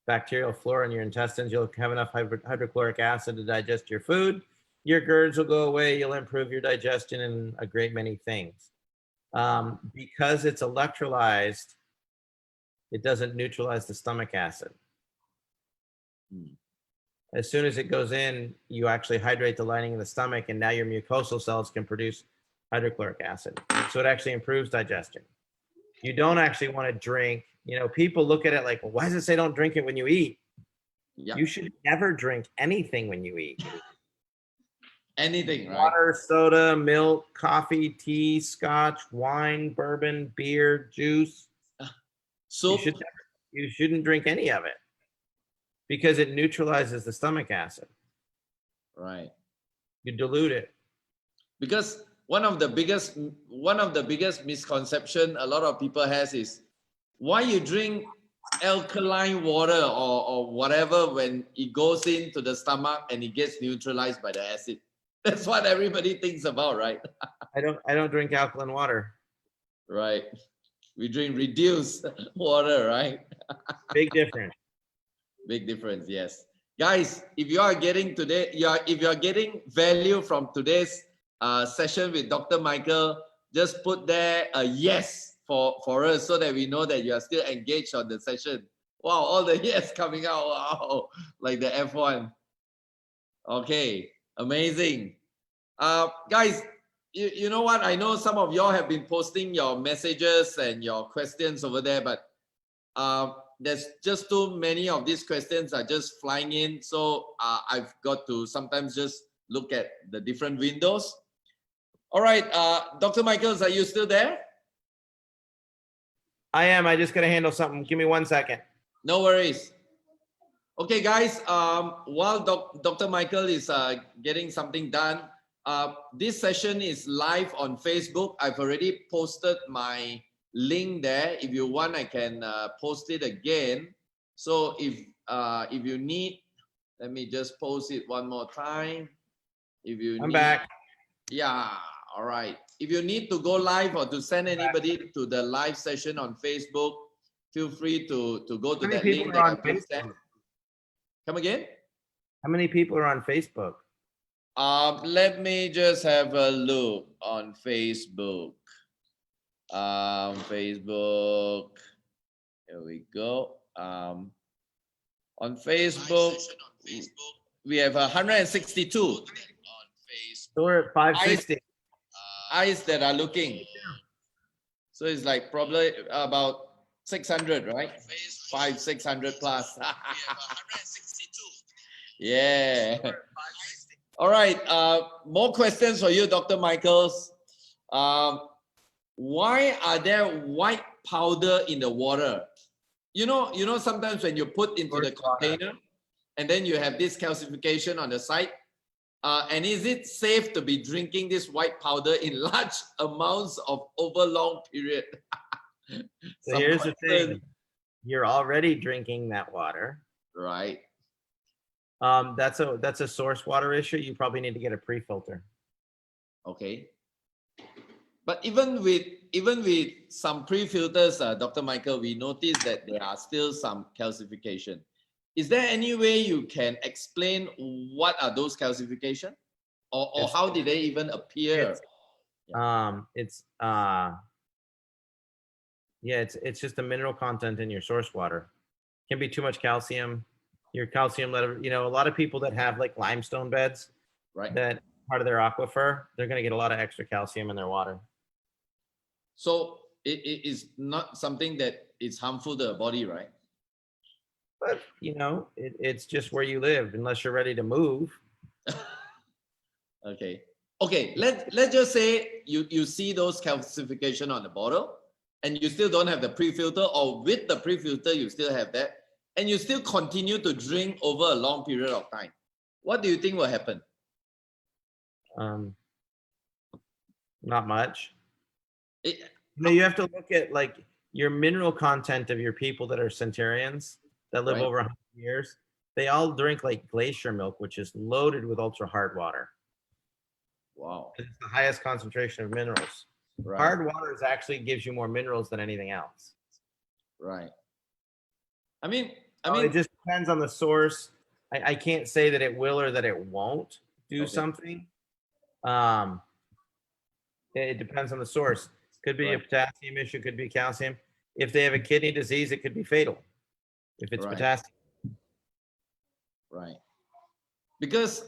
bacterial flora in your intestines. You'll have enough hydrochloric acid to digest your food. Your GERDs will go away. You'll improve your digestion and a great many things. Because it's electrolyzed, it doesn't neutralize the stomach acid. As soon as it goes in, you actually hydrate the lining of the stomach, and now your mucosal cells can produce hydrochloric acid. So it actually improves digestion. You don't actually want to drink. You know, people look at it like, well, why does it say don't drink it when you eat? Yeah. You should never drink anything when you eat. Anything, right? Water, soda, milk, coffee, tea, scotch, wine, bourbon, beer, juice. So you shouldn't drink any of it because it neutralizes the stomach acid. Right. You dilute it. Because one of the biggest misconception a lot of people has is why you drink alkaline water or whatever when it goes into the stomach and it gets neutralized by the acid. That's what everybody thinks about, right? I don't drink alkaline water. Right. We drink reduced water, right? Big difference. Big difference, yes. Guys, if you are getting value from today's session with Dr. Michael, just put there a yes for us so that we know that you are still engaged on the session. Wow, all the yes coming out. Wow, like the F1. Okay, amazing. Guys, you know what? I know some of y'all have been posting your messages and your questions over there, but there's just too many of these questions are just flying in. So I've got to sometimes just look at the different windows. All right, Dr. Michaels, are you still there? I am. I just got to handle something. Give me 1 second. No worries. Okay, guys, while Dr. Michael is getting something done, this session is live on Facebook. I've already posted my link there. If you want, I can post it again. So if you need, let me just post it one more time. If you I'm back. Yeah, all right. If you need to go live or to send anybody to the live session on Facebook, feel free to go to that link that I just sent. Come again? How many people are on Facebook? Let me just have a look on Facebook. Facebook. Here we go. On Facebook, we have 162 So we're at 560. eyes that are looking. So it's like probably about 600, right? 600 plus. Yeah. All right. More questions for you, Dr. Michaels. Why are there white powder in the water? You know, sometimes when you put into the container and then you have this calcification on the side, and is it safe to be drinking this white powder in large amounts of over long period? So here's the thing. You're already drinking that water. Right. That's a source water issue. You probably need to get a pre-filter. Okay. But even with some pre-filters, Dr. Michael, we noticed that there are still some calcification. Is there any way you can explain what are those calcification, or how did they even appear? It's just the mineral content in your source water. Can be too much calcium. Your calcium level, a lot of people that have like limestone beds, right, that part of their aquifer, they're going to get a lot of extra calcium in their water. So it is not something that is harmful to the body, right? But it's just where you live, unless you're ready to move. Okay. Let's just say you see those calcification on the bottle, and you still don't have the pre-filter, or with the pre-filter you still have that, and you still continue to drink over a long period of time. What do you think will happen? Not much. You have to look at like your mineral content of your people that are centurions that live over 100 years. They all drink like glacier milk, which is loaded with ultra hard water. Wow. It's the highest concentration of minerals. Right. Hard water actually gives you more minerals than anything else. Right. I mean, it just depends on the source. I can't say that it will or that it won't do something. It depends on the source. Could be a potassium issue, could be calcium. If they have a kidney disease, it could be fatal if it's potassium. Right. Because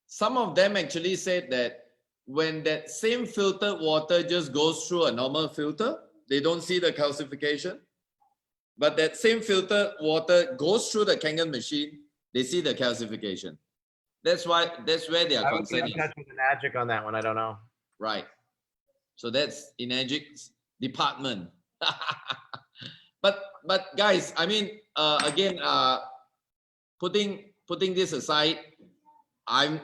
some of them actually said that when that same filtered water just goes through a normal filter, they don't see the calcification. But that same filtered water goes through the Kangen machine, they see the calcification. That's where they are concerned. I would Enagic on that one. I don't know. Right. So that's Enagic's department. But guys, I mean, again, putting this aside, I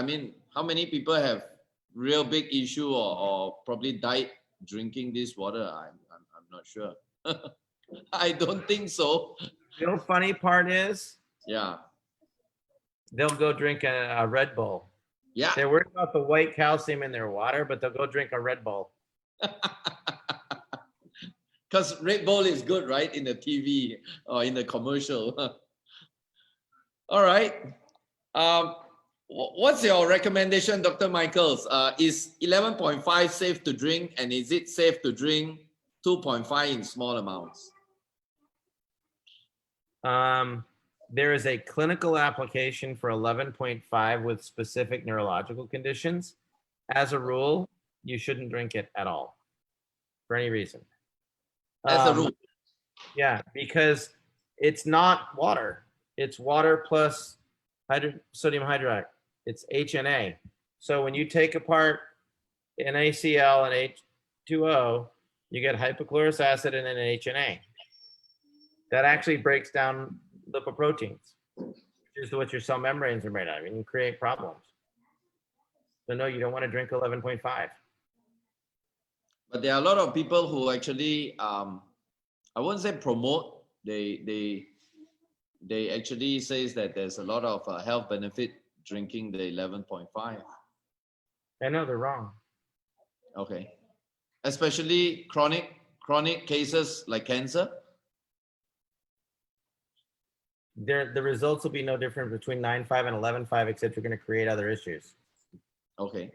mean, how many people have real big issue or probably died drinking this water? I'm not sure. I don't think so. The real funny part is, they'll go drink a Red Bull. Yeah. They're worried about the white calcium in their water, but they'll go drink a Red Bull. Because Red Bull is good, right? In the TV or in the commercial. All right. What's your recommendation, Dr. Michaels? Is 11.5 safe to drink, and is it safe to drink 2.5 in small amounts? There is a clinical application for 11.5 with specific neurological conditions. As a rule, you shouldn't drink it at all for any reason. As a rule? Yeah, because it's not water. It's water plus sodium hydride. It's HNA. So when you take apart NaCl and H2O, you get hypochlorous acid and an HNA. That actually breaks down lipoproteins, which is what your cell membranes are made of, and you create problems. So no, you don't want to drink 11.5. But there are a lot of people who actually, I wouldn't say promote, they actually says that there's a lot of health benefit drinking the 11.5. I know they're wrong. Okay. Especially chronic cases like cancer. The results will be no different between 9.5 and 11.5, except you're going to create other issues. Okay.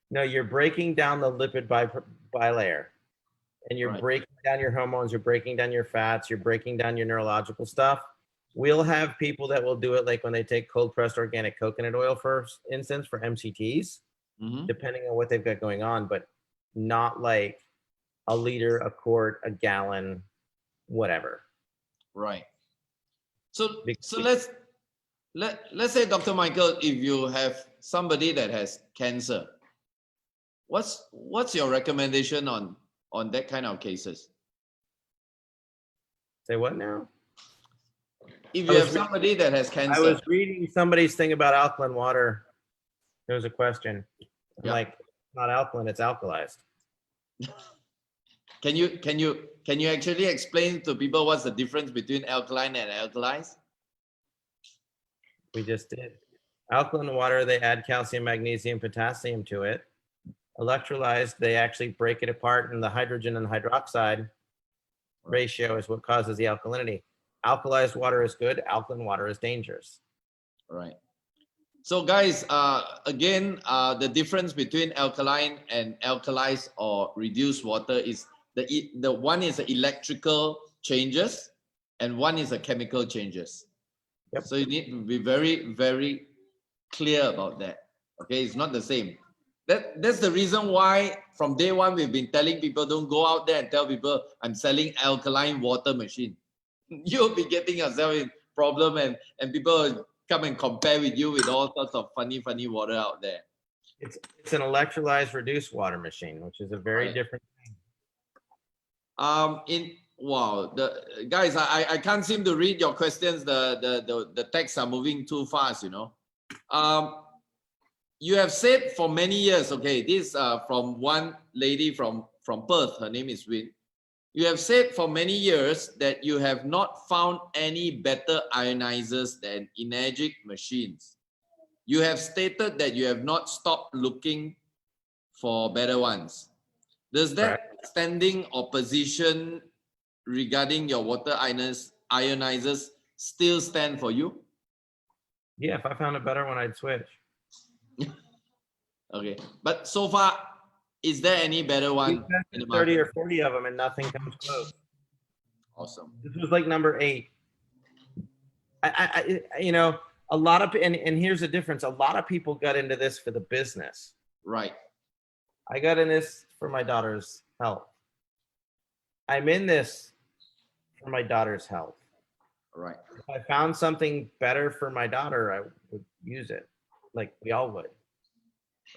No, you're breaking down the lipid bilayer, and you're breaking down your hormones, you're breaking down your fats, you're breaking down your neurological stuff. We'll have people that will do it like when they take cold pressed organic coconut oil, for instance, for MCTs, depending on what they've got going on, but not like a liter, a quart, a gallon, whatever. Right. So let's say, Dr. Michael, if you have somebody that has cancer, what's your recommendation on that kind of cases? Say what now? If you have somebody that has cancer. I was reading somebody's thing about alkaline water. There was a question. I'm like, not alkaline, it's alkalized. Can you actually explain to people what's the difference between alkaline and alkalized? We just did. Alkaline water, they add calcium, magnesium, potassium to it. Electrolyzed, they actually break it apart, and the hydrogen and hydroxide ratio is what causes the alkalinity. Alkalized water is good, alkaline water is dangerous. Right. So guys, again, the difference between alkaline and alkalized or reduced water is the one is the electrical changes and one is the chemical changes. Yep. So you need to be very, very clear about that. Okay, it's not the same. That's the reason why from day one we've been telling people, don't go out there and tell people I'm selling alkaline water machine. You'll be getting yourself in problem, and people come and compare with you with all sorts of funny water out there. It's an electrolyzed reduced water machine, which is a very different thing. Wow, the guys, I can't seem to read your questions. The texts are moving too fast, you know. You have said for many years, okay, this from one lady from Perth, her name is Win. You have said for many years that you have not found any better ionizers than Energic machines. You have stated that you have not stopped looking for better ones. Does that standing or position regarding your water ionizers still stand for you? Yeah, if I found a better one, I'd switch. Okay, but so far, is there any better one? 30 or 40 of them and nothing comes close. Awesome. This was like number 8. You know, a lot of, and here's the difference. A lot of people got into this for the business. Right. I got in this for my daughter's health. I'm in this for my daughter's health. Right. If I found something better for my daughter, I would use it, like we all would.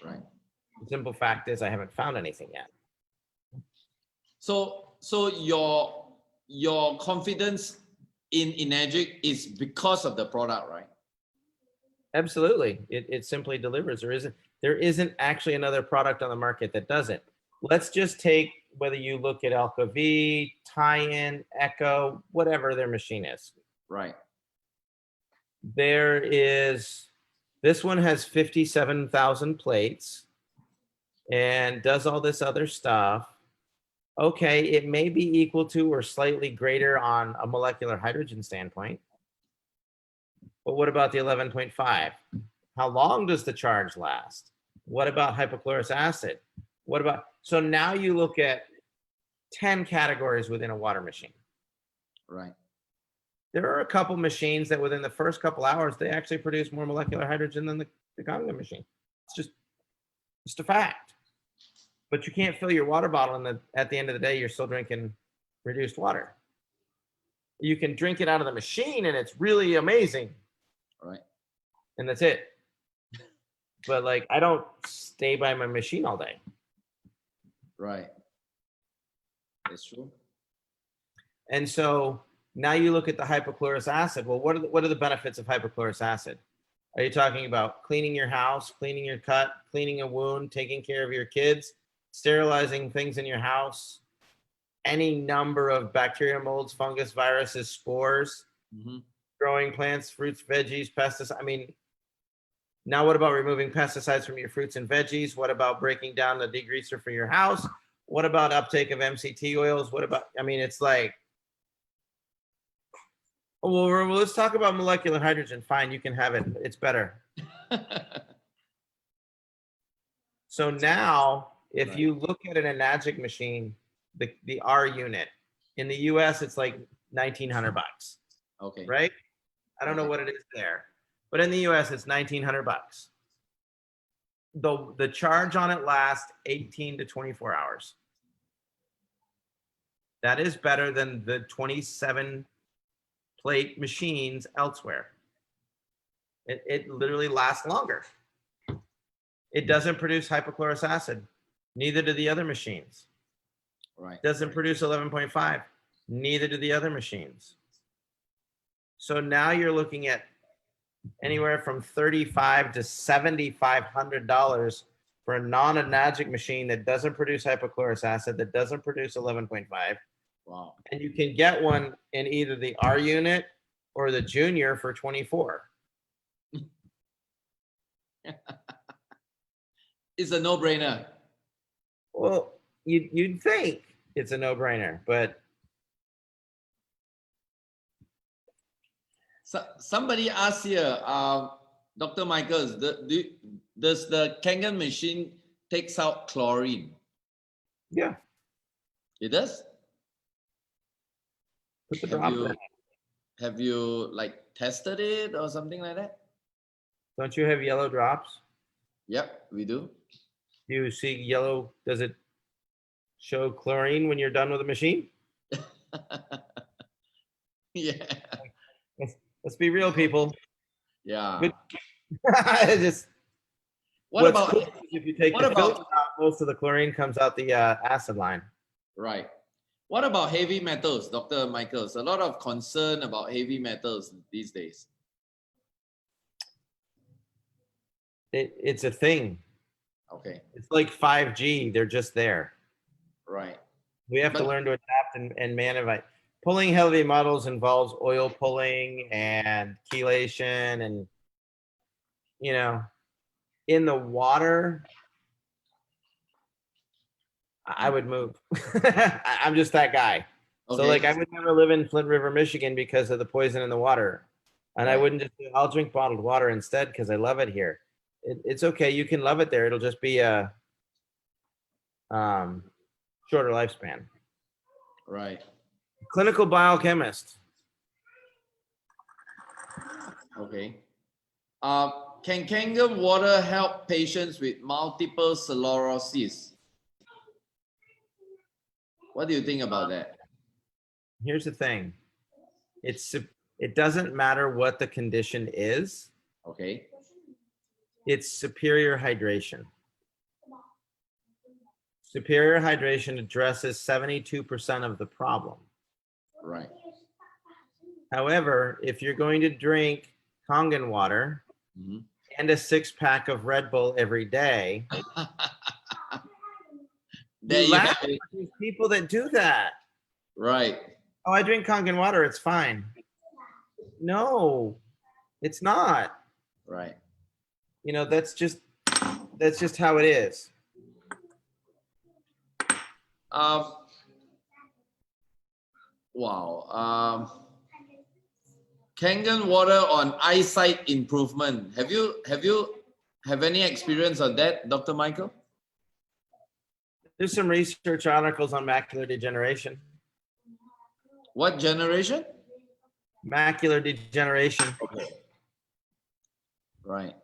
Right. The simple fact is I haven't found anything yet. So your confidence in Energic is because of the product, right? Absolutely. It simply delivers. There isn't actually another product on the market that does it. Let's just take whether you look at Alka-V, Tie-In, Echo, whatever their machine is. Right. This one has 57,000 plates and does all this other stuff. Okay, it may be equal to or slightly greater on a molecular hydrogen standpoint. But what about the 11.5? How long does the charge last? What about hypochlorous acid? What about, so now you look at 10 categories within a water machine. Right. There are a couple machines that within the first couple hours, they actually produce more molecular hydrogen than the Kangen machine. It's just a fact. But you can't fill your water bottle and at the end of the day, you're still drinking reduced water. You can drink it out of the machine and it's really amazing. Right. And that's it. But like, I don't stay by my machine all day. Right. That's true. And so now you look at the hypochlorous acid. Well, what are the benefits of hypochlorous acid? Are you talking about cleaning your house, cleaning your cut, cleaning a wound, taking care of your kids, sterilizing things in your house, any number of bacteria, molds, fungus, viruses, spores, growing plants, fruits, veggies, pesticides? I mean, now what about removing pesticides from your fruits and veggies? What about breaking down the degreaser for your house? What about uptake of MCT oils? What about, I mean, it's like, well, let's talk about molecular hydrogen. Fine, you can have it. It's better. So now, if you look at an Energic machine, the R unit, in the US, it's like $1,900. Okay. Right? I don't know what it is there, but in the US it's $1,900. The charge on it lasts 18 to 24 hours. That is better than the 27 plate machines elsewhere. It literally lasts longer. It doesn't produce hypochlorous acid. Neither do the other machines. Right. It doesn't produce 11.5. Neither do the other machines. So now you're looking at anywhere from $3,500 to $7,500 for a non-analgic machine that doesn't produce hypochlorous acid, that doesn't produce 11.5. Wow. And you can get one in either the R unit or the junior for 24. It's a no-brainer. Well, you'd think it's a no-brainer, but So, somebody asked here, Dr. Michaels, does the Kangen machine takes out chlorine? yeah, It does? put the drop in. Have you like tested it or something like that? Don't you have yellow drops? Yep, we do. Do you see yellow? Does it show chlorine when you're done with the machine? Yeah. Let's be real, people. Yeah. Good. Just What what's about cool is if you take what the about- filter out, most of the chlorine comes out the acid line. right? What about heavy metals, Dr. Michaels? A lot of concern about heavy metals these days. It's a thing. Okay, It's like 5G. They're just there. right. We have to But- learn to adapt and manage. Pulling heavy metals involves oil pulling and chelation, and in the water, I would move. I'm just that guy. So Okay. like I would never live in Flint River, Michigan because of the poison in the water. And I Right. wouldn't just I'll drink bottled water instead because I love it here. It's okay. You can love it there. It'll just be a shorter lifespan. Right. Clinical biochemist. Okay. Can Kangen water help patients with multiple sclerosis? What do you think about that? Here's the thing. It doesn't matter what the condition is. Okay. It's superior hydration. Superior hydration addresses 72% of the problem. Right. However, if you're going to drink Kangen water Mhm. and a 6-pack of Red Bull every day, There you you laugh have it. at these people that do that. Right. Oh, I drink Kangen water. It's fine. No, it's not. Right. That's just how it is. Wow. Kangen water on eyesight improvement. Have you have any experience on that, Dr. Michael? There's some research articles on macular degeneration. What generation? Macular degeneration. Okay. Right.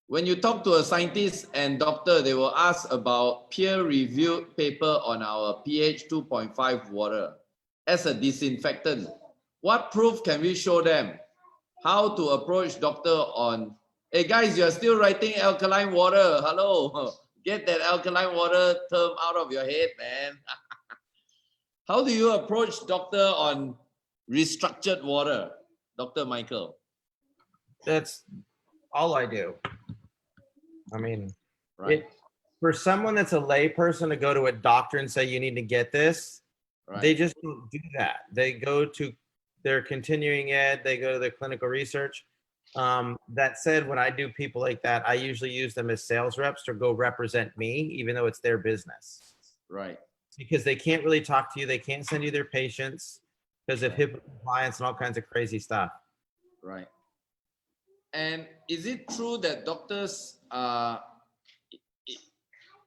When you talk to a scientist and doctor, they will ask about peer-reviewed paper on our pH 2.5 water as a disinfectant. What proof can we show them? How to approach doctor on, hey guys, you're still writing alkaline water. Hello, get that alkaline water term out of your head, man. How do you approach doctor on restructured water, Dr. Michael? That's all I do. I mean, Right. For someone that's a lay person to go to a doctor and say you need to get this, Right. they just don't do that. They go to their continuing ed, they go to their clinical research. That said, when I do people like that, I usually use them as sales reps to go represent me, even though it's their business. Right. Because they can't really talk to you. They can't send you their patients because of HIPAA compliance and all kinds of crazy stuff. Right. And is it true that doctors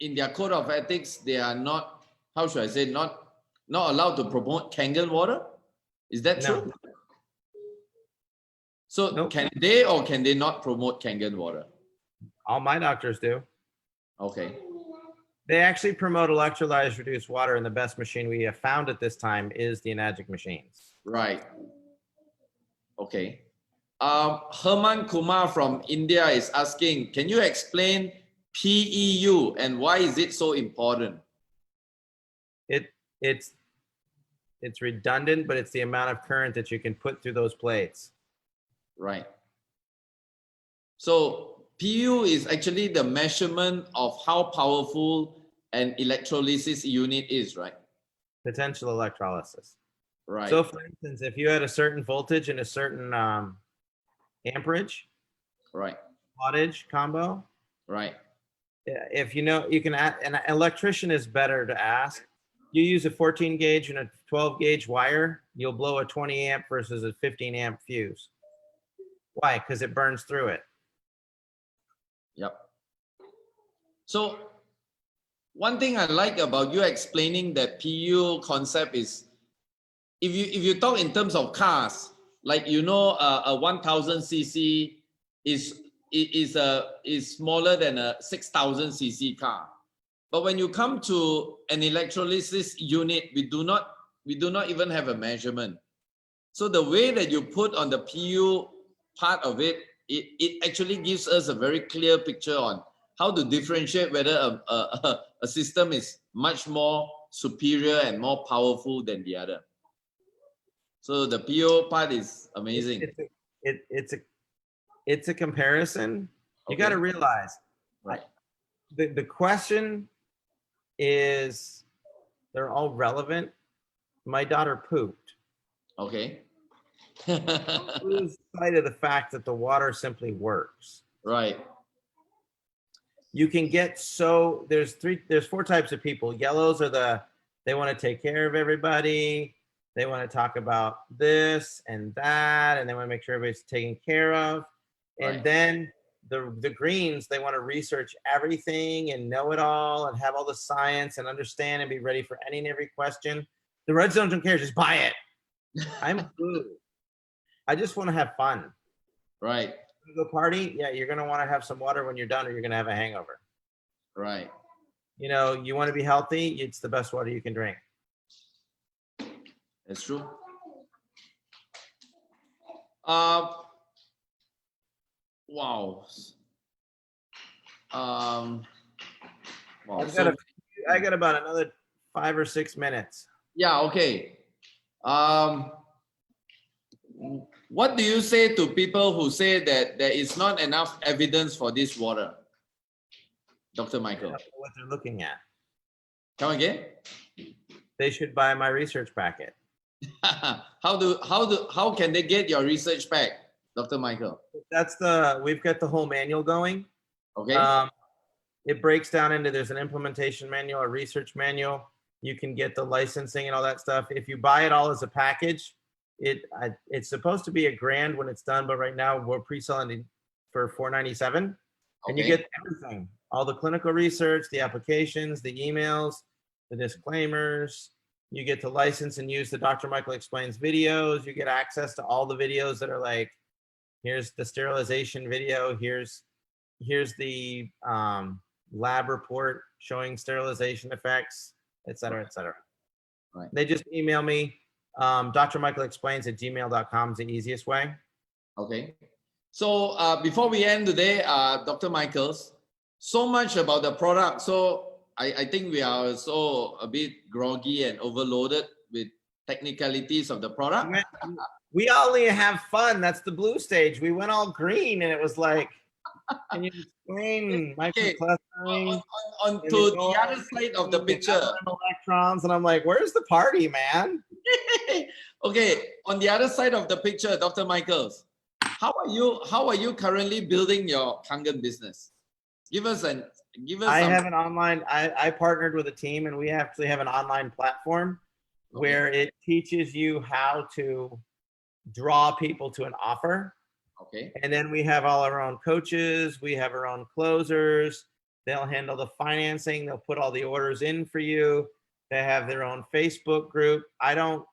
in their code of ethics, they are not, how should I say, not not allowed to promote Kangen water? Is that No. true? So Nope. can they or can they not promote Kangen water? All my doctors do. Okay. They actually promote electrolyzed reduced water, and the best machine we have found at this time is the Enagic machines. Right. Okay. Herman Kumar from India is asking, can you explain PEU and why is it so important? It's redundant, but it's the amount of current that you can put through those plates. Right. So PU is actually the measurement of how powerful an electrolysis unit is, right? Potential electrolysis. Right. So for instance, if you had a certain voltage and a certain amperage, right. wattage combo, Right. if you know, you can add, an electrician is better to ask. You use a 14 gauge and a 12 gauge wire, you'll blow a 20 amp versus a 15 amp fuse. Why? Because it burns through it. Yep. So one thing I like about you explaining that PU concept is, if you talk in terms of cars, like a 1000 cc is smaller than a 6000 cc car. But when you come to an electrolysis unit, we do not even have a measurement. So the way that you put on the PU part of it, it actually gives us a very clear picture on how to differentiate whether a system is much more superior and more powerful than the other. So the PO part is amazing. It's a comparison. You Okay. got to realize, right. The question is, they're all relevant. My daughter pooped. Okay. Lose sight of the fact that the water simply works. Right. You can get there's four types of people. Yellows are they want to take care of everybody. They want to talk about this and that, and they want to make sure everybody's taken care of. And right. then the greens, they want to research everything and know it all and have all the science and understand and be ready for any and every question. The red zones don't care, just buy it. I'm blue. I just want to have fun. Right. Go party, yeah, you're going to want to have some water when you're done, or you're going to have a hangover. Right. You want to be healthy, it's the best water you can drink. That's true. Wow. Wow. I got about another 5 or 6 minutes. Yeah. Okay. What do you say to people who say that there is not enough evidence for this water, Dr. Michael? What they're looking at. Come again? They should buy my research packet. How can they get your research pack, Dr. Michael? We've got the whole manual going. Okay. It breaks down into, there's an implementation manual, a research manual. You can get the licensing and all that stuff. If you buy it all as a package, it's supposed to be $1,000 when it's done, but right now we're pre-selling for $497. And you get everything, all the clinical research, the applications, the emails, the disclaimers. You get to license and use the Dr. Michael Explains videos. You get access to all the videos that are like, here's the sterilization video, here's the lab report showing sterilization effects, et cetera, et cetera. Right. They just email me. drmichaelexplains@gmail.com is the easiest way. Okay. So before we end today, Dr. Michaels, so much about the product. So I think we are so a bit groggy and overloaded with technicalities of the product. We only have fun. That's the blue stage. We went all green and it was like, can you explain microclustering? On to the other side of the picture. Electrons, and I'm like, where's the party, man? Okay, on the other side of the picture, Dr. Michaels, how are you currently building your Kangen business? I have an online, I partnered with a team, and we actually have an online platform where it teaches you how to draw people to an offer. Okay. And then we have all our own coaches. We have our own closers. They'll handle the financing. They'll put all the orders in for you. They have their own Facebook group. I don't,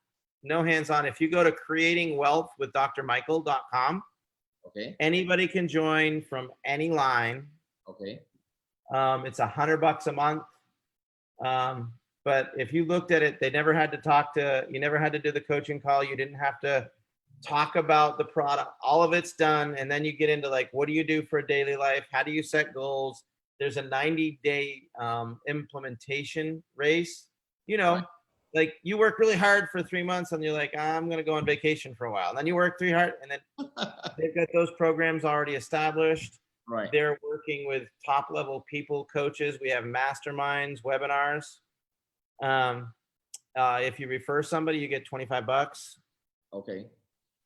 no hands-on. If you go to creatingwealthwithdrmichael.com, Okay. anybody can join from any line. Okay. It's $100 a month. But if you looked at it, they never had to you never had to do the coaching call. You didn't have to talk about the product. All of it's done. And then you get into like, what do you do for a daily life? How do you set goals? There's a 90-day implementation race. You know, Right. like you work really hard for 3 months and you're like, I'm going to go on vacation for a while. And then you work 3 hard and then they've got those programs already established. Right. They're working with top level people, coaches. We have masterminds, webinars. If you refer somebody, you get $25. Okay.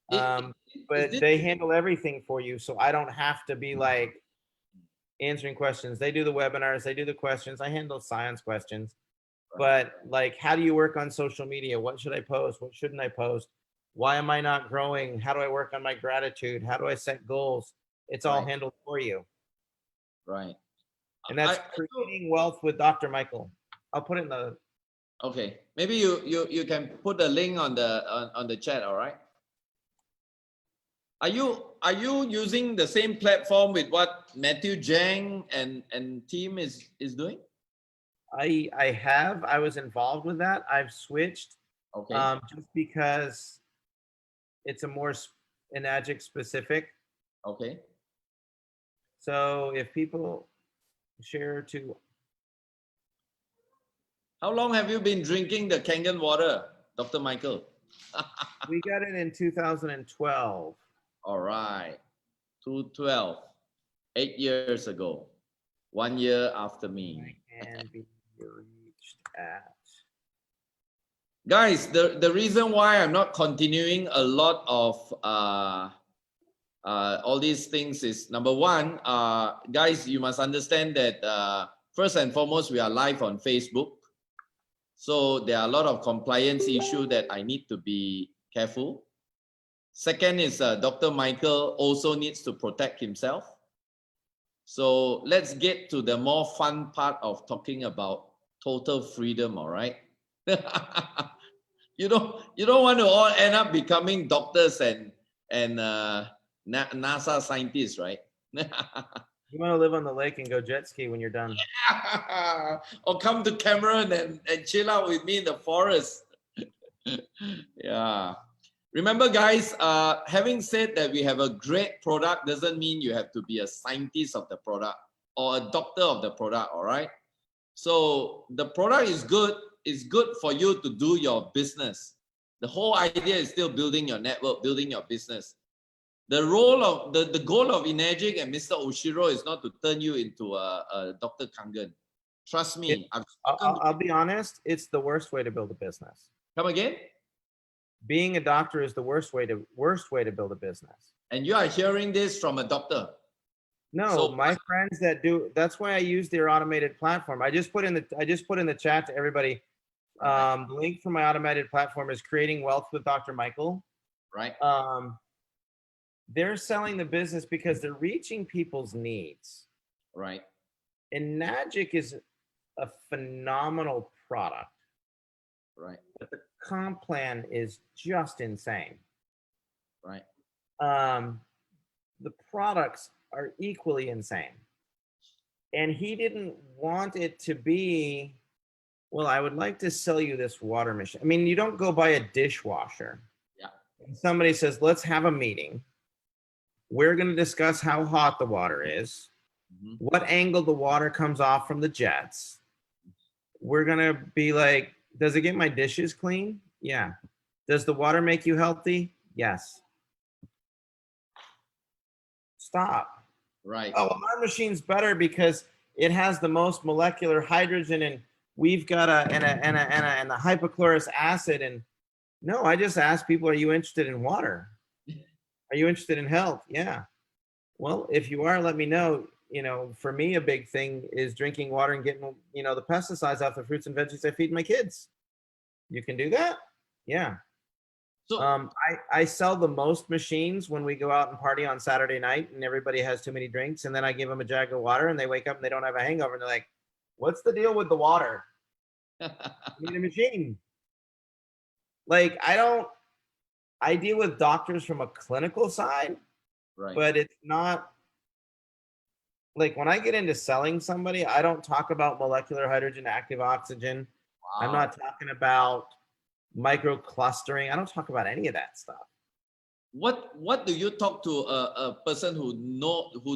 But they handle everything for you. So I don't have to be like answering questions. They do the webinars, they do the questions. I handle science questions. But like, how do you work on social media? What should I post? What shouldn't I post? Why am I not growing? How do I work on my gratitude? How do I set goals? It's all handled for you. Right. And that's Creating Wealth with Dr. Michael. I'll put it in the. Okay. Maybe you can put the link on the chat. All right. Are you using the same platform with what Matthew Jang and team is doing? I have. I was involved with that. I've switched. Okay. Just because it's a more Enagic specific. Okay. So if people share to. How long have you been drinking the Kangen water, Dr. Michael? We got it in 2012. All right. 2012, 8 years ago, 1 year after me. And be reached at. Guys, the reason why I'm not continuing a lot of all these things is number one, guys, you must understand that first and foremost, we are live on Facebook. So there are a lot of compliance issues that I need to be careful. Second is Dr. Michael also needs to protect himself. So let's get to the more fun part of talking about total freedom, all right? You don't want to all end up becoming doctors and NASA scientists, right? You want to live on the lake and go jet ski when you're done. Or come to Cameron and chill out with me in the forest. Yeah. Remember, guys, having said that we have a great product doesn't mean you have to be a scientist of the product or a doctor of the product, all right? So the product is good. It's good for you to do your business. The whole idea is still building your network, building your business. The role of the goal of Enagic and Mr. Oshiro is not to turn you into a Dr. Kangen. Trust me. I'll be honest, it's the worst way to build a business. Come again? Being a doctor is the worst way to build a business. And you are hearing this from a doctor. No, so, my friends that do, that's why I use their automated platform. I just put in the chat to everybody. The link for my automated platform is Creating Wealth with Dr. Michael. Right. They're selling the business because they're reaching people's needs. Right. And Enagic is a phenomenal product. Right. But the comp plan is just insane. Right. The products are equally insane. And he didn't want it to be, well, I would like to sell you this water machine. I mean, you don't go buy a dishwasher. Yeah. And somebody says, let's have a meeting. We're going to discuss how hot the water is, what angle the water comes off from the jets. We're going to be like, does it get my dishes clean? Yeah. Does the water make you healthy? Yes. Stop. Right. Oh, well, our machine's better because it has the most molecular hydrogen and we've got a hypochlorous acid. And no, I just asked people, are you interested in water? Are you interested in health? Yeah. Well, if you are, let me know. You know, for me, a big thing is drinking water and getting, you know, the pesticides off the fruits and veggies I feed my kids. You can do that? Yeah. So I sell the most machines when we go out and party on Saturday night and everybody has too many drinks. And then I give them a jug of water and they wake up and they don't have a hangover. And they're like, what's the deal with the water? You need a machine. Like I deal with doctors from a clinical side, Right. but it's not like when I get into selling somebody, I don't talk about molecular hydrogen, active oxygen. I'm Wow. not talking about microclustering. I don't talk about any of that stuff. What do you talk to a person who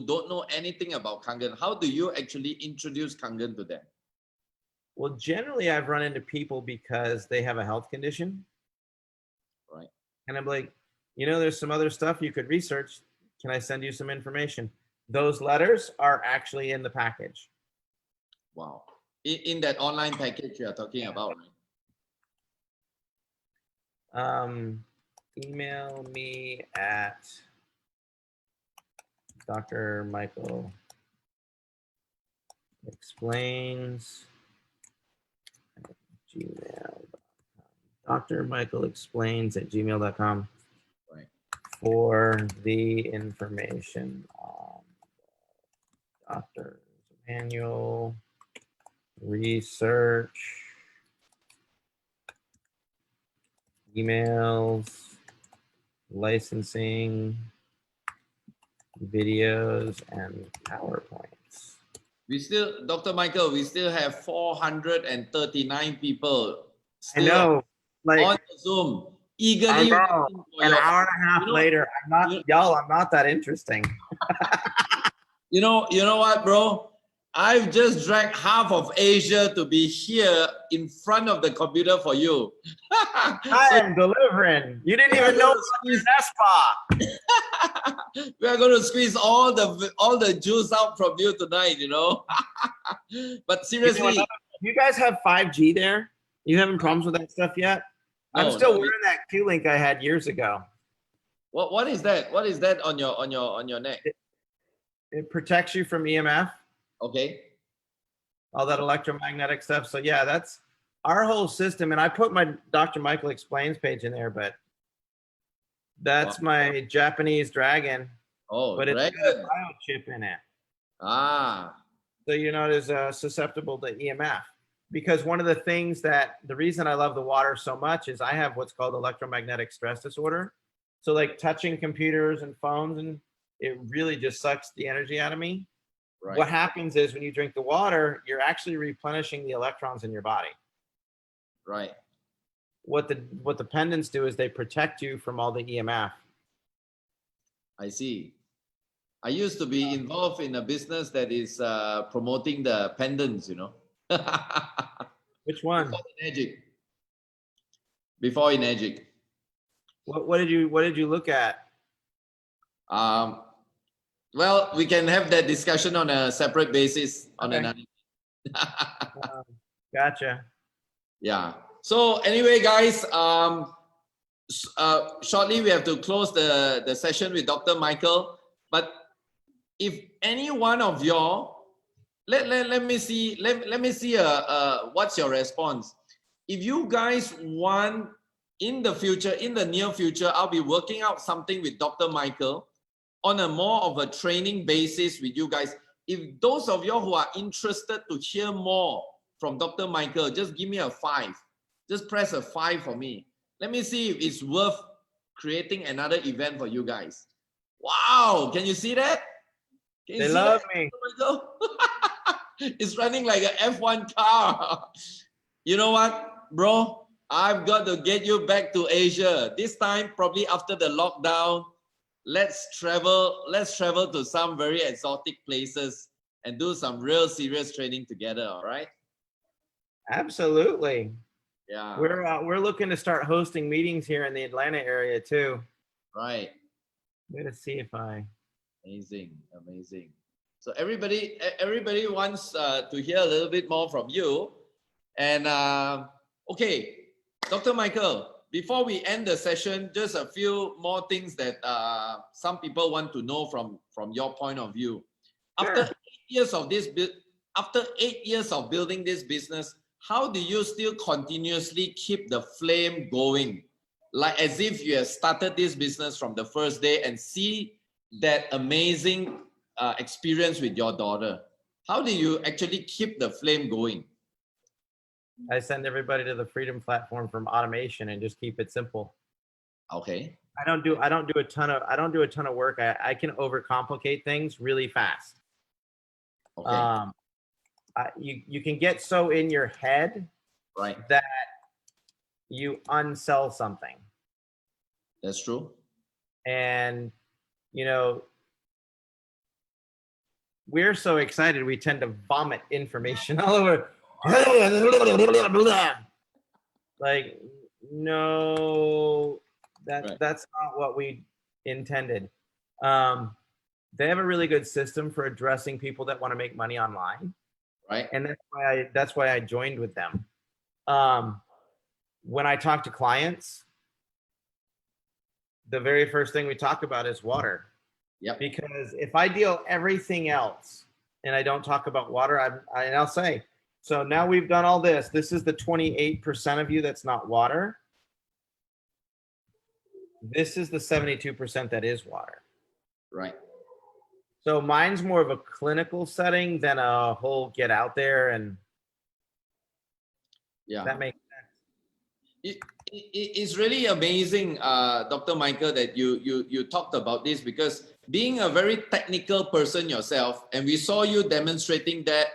don't know anything about Kangen? How do you actually introduce Kangen to them? Well, generally I've run into people because they have a health condition. Right. And I'm like, there's some other stuff you could research. Can I send you some information? Those letters are actually in the package. Wow. In that online package you are talking about, right? Email me at Dr. Michael explains gmail.com. Dr. Michael explains at gmail.com. Right. For the information on the doctor's manual, research, emails, licensing, videos, and PowerPoints. Dr. Michael, we still have 439 people still I know, like on Zoom, eagerly I know. waiting for An your. hour and a half later, I'm not that interesting. You know what, bro? I've just dragged half of Asia to be here in front of the computer for you. I am delivering. You didn't even know squeeze, Nespa. we are going to squeeze all the juice out from you tonight, But seriously, you guys have 5G there? You having problems with that stuff yet? No, I'm still wearing that Q-Link I had years ago. What is that? What is that on your neck? It protects you from EMF. Okay. All that electromagnetic stuff. So yeah, that's our whole system. And I put my Dr. Michael Explains page in there, but that's my Japanese dragon. Oh, but dragon. It's got a biochip in it. Ah. So you're not as susceptible to EMF. Because one of the things the reason I love the water so much is I have what's called electromagnetic stress disorder. So like touching computers and phones, and it really just sucks the energy out of me. Right. What happens is when you drink the water, you're actually replenishing the electrons in your body. Right. What the pendants do is they protect you from all the EMF. I see. I used to be involved in a business that is promoting the pendants, Which one? Before Enagic. What did you look at? Well, we can have that discussion on a separate basis on another. Gotcha. Yeah. So anyway, guys, shortly we have to close the session with Dr. Michael. But if any one of y'all, let me see what's your response. If you guys want in the near future, I'll be working out something with Dr. Michael on a more of a training basis with you guys. If those of you who are interested to hear more from Dr. Michael, just give me a 5. Just press a 5 for me. Let me see if it's worth creating another event for you guys. Wow, can you see that? They love me. It's running like an F1 car. You know what, bro? I've got to get you back to Asia. This time, probably after the lockdown, let's travel to some very exotic places and do some real serious training together, all right? Absolutely. Yeah. We're looking to start hosting meetings here in the Atlanta area too. Right. I'm gonna see if I. Amazing. So everybody wants to hear a little bit more from you. And okay, Dr. Michael, before we end the session, just a few more things that some people want to know from your point of view. Sure. After 8 years of building this business, how do you still continuously keep the flame going? Like as if you have started this business from the first day and see that amazing experience with your daughter. How do you actually keep the flame going? I send everybody to the Freedom platform from automation and just keep it simple. Okay. I don't do a ton of work. I can overcomplicate things really fast. Okay. You can get so in your head Right. that you unsell something. That's true. And you know, we're so excited we tend to vomit information all over. Like, no, Right. that's not what we intended. They have a really good system for addressing people that want to make money online, Right. and that's why I joined with them. When I talk to clients, the very first thing we talk about is water. Yep. Because if I deal everything else and I don't talk about water, and I'll say, so now we've done all this. This is the 28% of you that's not water. This is the 72% that is water. Right. So mine's more of a clinical setting than a whole get out there, and Yeah. that makes It's really amazing, Dr. Michael, that you talked about this, because being a very technical person yourself, and we saw you demonstrating that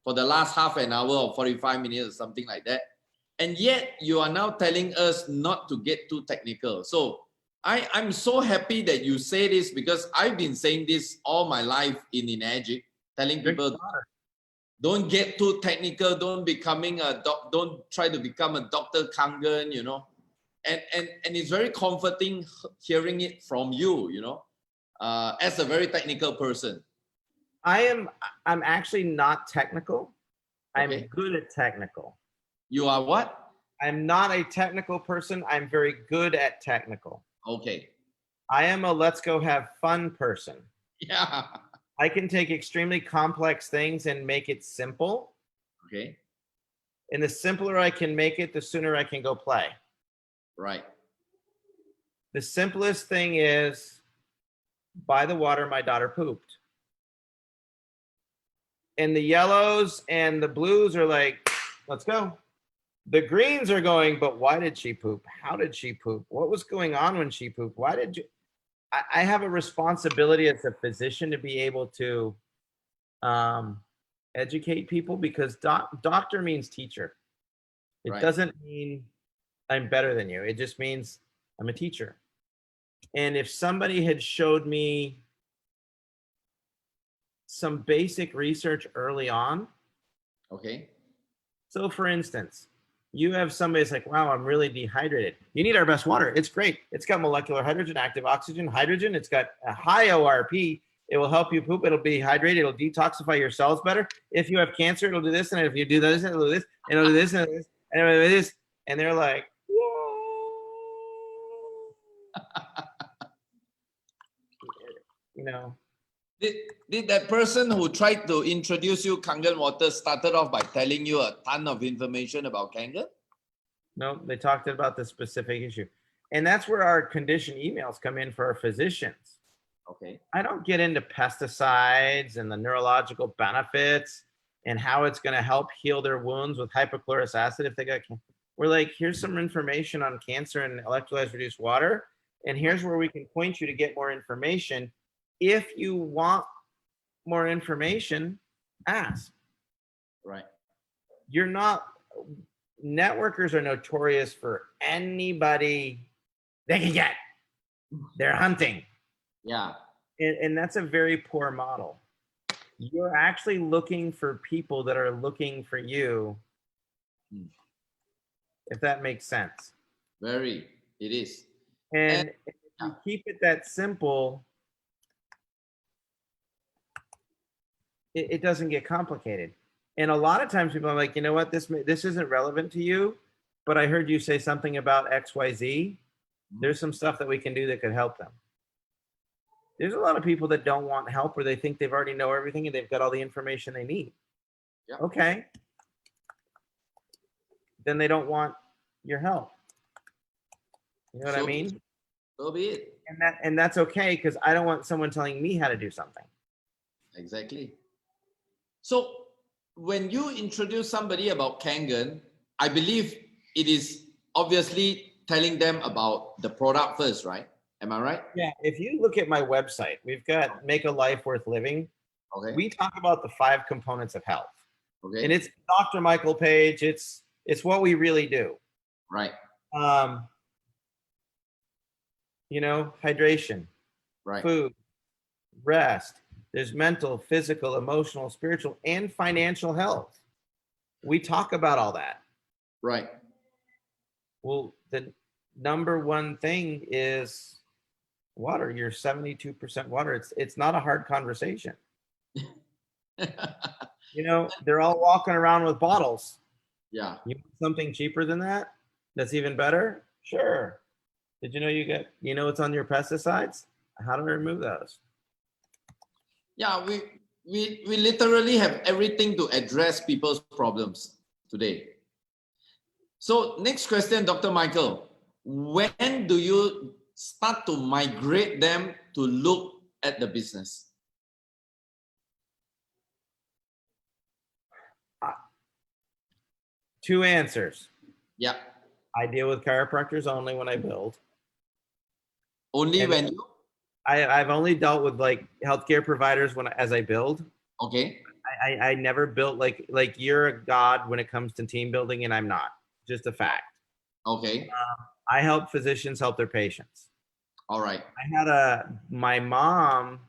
for the last half an hour or 45 minutes or something like that, and yet you are now telling us not to get too technical. So I'm so happy that you say this, because I've been saying this all my life in Enagic, telling people, don't get too technical, don't try to become a Dr. Kangen, you know. And it's very comforting hearing it from you, you know, as a very technical person. I'm actually not technical. I'm Okay. good at technical. You are what? I'm not a technical person. I'm very good at technical. Okay. I am a let's go have fun person. Yeah. I can take extremely complex things and make it simple. Okay. And the simpler I can make it, the sooner I can go play. Right. The simplest thing is, by the water, my daughter pooped. And the yellows and the blues are like, let's go. The greens are going, but why did she poop? How did she poop? What was going on when she pooped? Why did you? I have a responsibility as a physician to be able to educate people, because doctor means teacher. It Right. doesn't mean I'm better than you. It just means I'm a teacher. And if somebody had showed me some basic research early on. Okay. So for instance, you have somebody that's like, wow, I'm really dehydrated. You need our best water. It's great. It's got molecular hydrogen, active oxygen, hydrogen. It's got a high ORP. It will help you poop. It'll be hydrated. It'll detoxify your cells better. If you have cancer, it'll do this. And if you do this, it'll do this. And it'll do this and this. And it'll do this. And they're like, whoa. You know. Did that person who tried to introduce you Kangen water started off by telling you a ton of information about Kangen? No, they talked about the specific issue. And that's where our condition emails come in for our physicians. Okay. I don't get into pesticides and the neurological benefits and how it's going to help heal their wounds with hypochlorous acid if they got cancer. We're like, here's some information on cancer and electrolytes reduced water. And here's where we can point you to get more information. If you want more information, ask. Right. You're not, networkers are notorious for anybody they can get. They're hunting. Yeah. And that's a very poor model. You're actually looking for people that are looking for you, if that makes sense. Very, it is. And if you keep it that simple, it doesn't get complicated. And a lot of times people are like, you know what, this isn't relevant to you, but I heard you say something about XYZ. There's some stuff that we can do that could help them. There's a lot of people that don't want help, or they think they've already know everything and they've got all the information they need. Yeah. Okay. Then they don't want your help. You know what I mean? So be it. And that's okay, because I don't want someone telling me how to do something. Exactly. So when you introduce somebody about Kangen, I believe it is obviously telling them about the product first, right? Am I right? Yeah. If you look at my website, we've got Make a Life Worth Living. Okay. We talk about the 5 components of health. Okay. And it's Dr. Michael Page. It's what we really do. Right. You know, hydration, Right. food, rest. There's mental, physical, emotional, spiritual, and financial health. We talk about all that. Right. Well, the number one thing is water. You're 72% water. It's not a hard conversation. You know, they're all walking around with bottles. Yeah. You want something cheaper than that? That's even better? Sure. Did you know you know what's on your pesticides? How do I remove those? Yeah, we literally have everything to address people's problems today. So next question, Dr. Michael, when do you start to migrate them to look at the business? Two answers. Yeah. I deal with chiropractors only when I build. Only And when you? I've only dealt with like healthcare providers as I build. Okay. I never built like you're a god when it comes to team building, and I'm not. Just a fact. Okay. I help physicians help their patients. All right. I had my mom.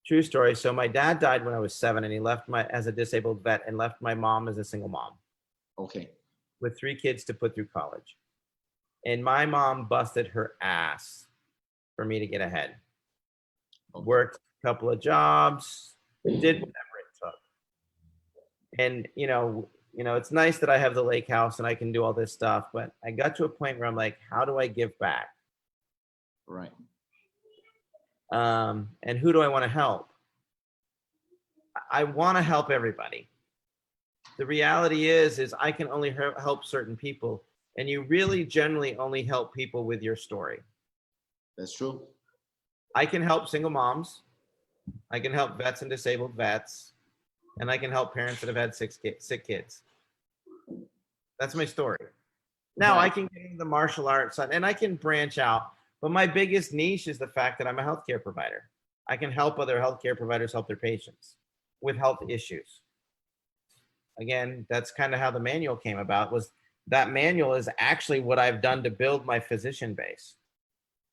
True story. So my dad died when I was 7, and he left as a disabled vet and left my mom as a single mom. Okay. With 3 kids to put through college. And my mom busted her ass for me to get ahead. Okay. Worked a couple of jobs, did whatever it took. And you know, it's nice that I have the lake house and I can do all this stuff, but I got to a point where I'm like, how do I give back? Right. And who do I want to help? I want to help everybody. The reality is I can only help certain people, and you really generally only help people with your story. That's true. I can help single moms. I can help vets and disabled vets, and I can help parents that have had sick kids. That's my story. Now I can get into the martial arts side and I can branch out, but my biggest niche is the fact that I'm a healthcare provider. I can help other healthcare providers help their patients with health issues. Again, that's kind of how the manual came about. Was that manual is actually what I've done to build my physician base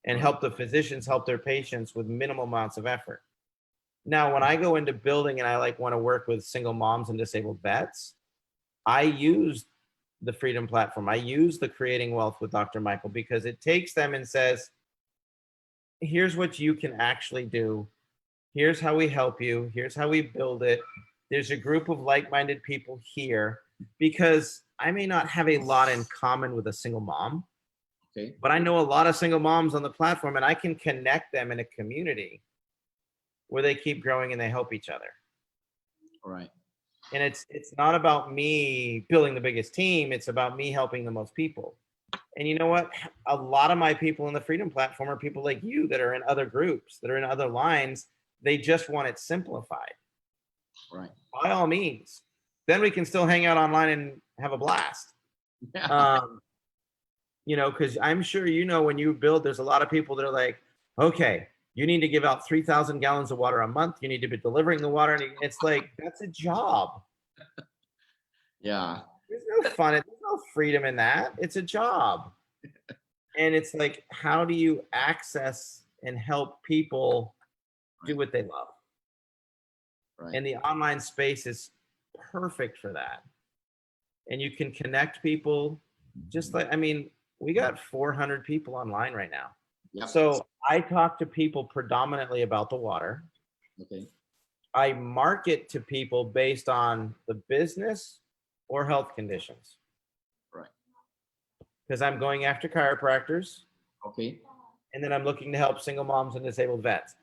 and help the physicians help their patients with minimal amounts of effort. Now, when I go into building and I want to work with single moms and disabled vets, I use the Freedom Platform. I use the Creating Wealth with Dr. Michael because it takes them and says, here's what you can actually do. Here's how we help you. Here's how we build it. There's a group of like-minded people here, because I may not have a lot in common with a single mom, okay, but I know a lot of single moms on the platform, and I can connect them in a community where they keep growing and they help each other. All right. And it's not about me building the biggest team. It's about me helping the most people. And you know what? A lot of my people in the Freedom Platform are people like you that are in other groups, that are in other lines. They just want it simplified. Right. By all means. Then we can still hang out online and have a blast. Yeah. You know, because I'm sure you know when you build, there's a lot of people that are like, okay, you need to give out 3,000 gallons of water a month. You need to be delivering the water. And it's like, that's a job. Yeah. There's no fun. There's no freedom in that. It's a job. And it's like, how do you access and help people do what they love? Right. And the online space is perfect for that. And you can connect people just like, I mean, we got 400 people online right now. Yep. So I talk to people predominantly about the water. Okay. I market to people based on the business or health conditions. Right. Because I'm going after chiropractors. Okay. And then I'm looking to help single moms and disabled vets.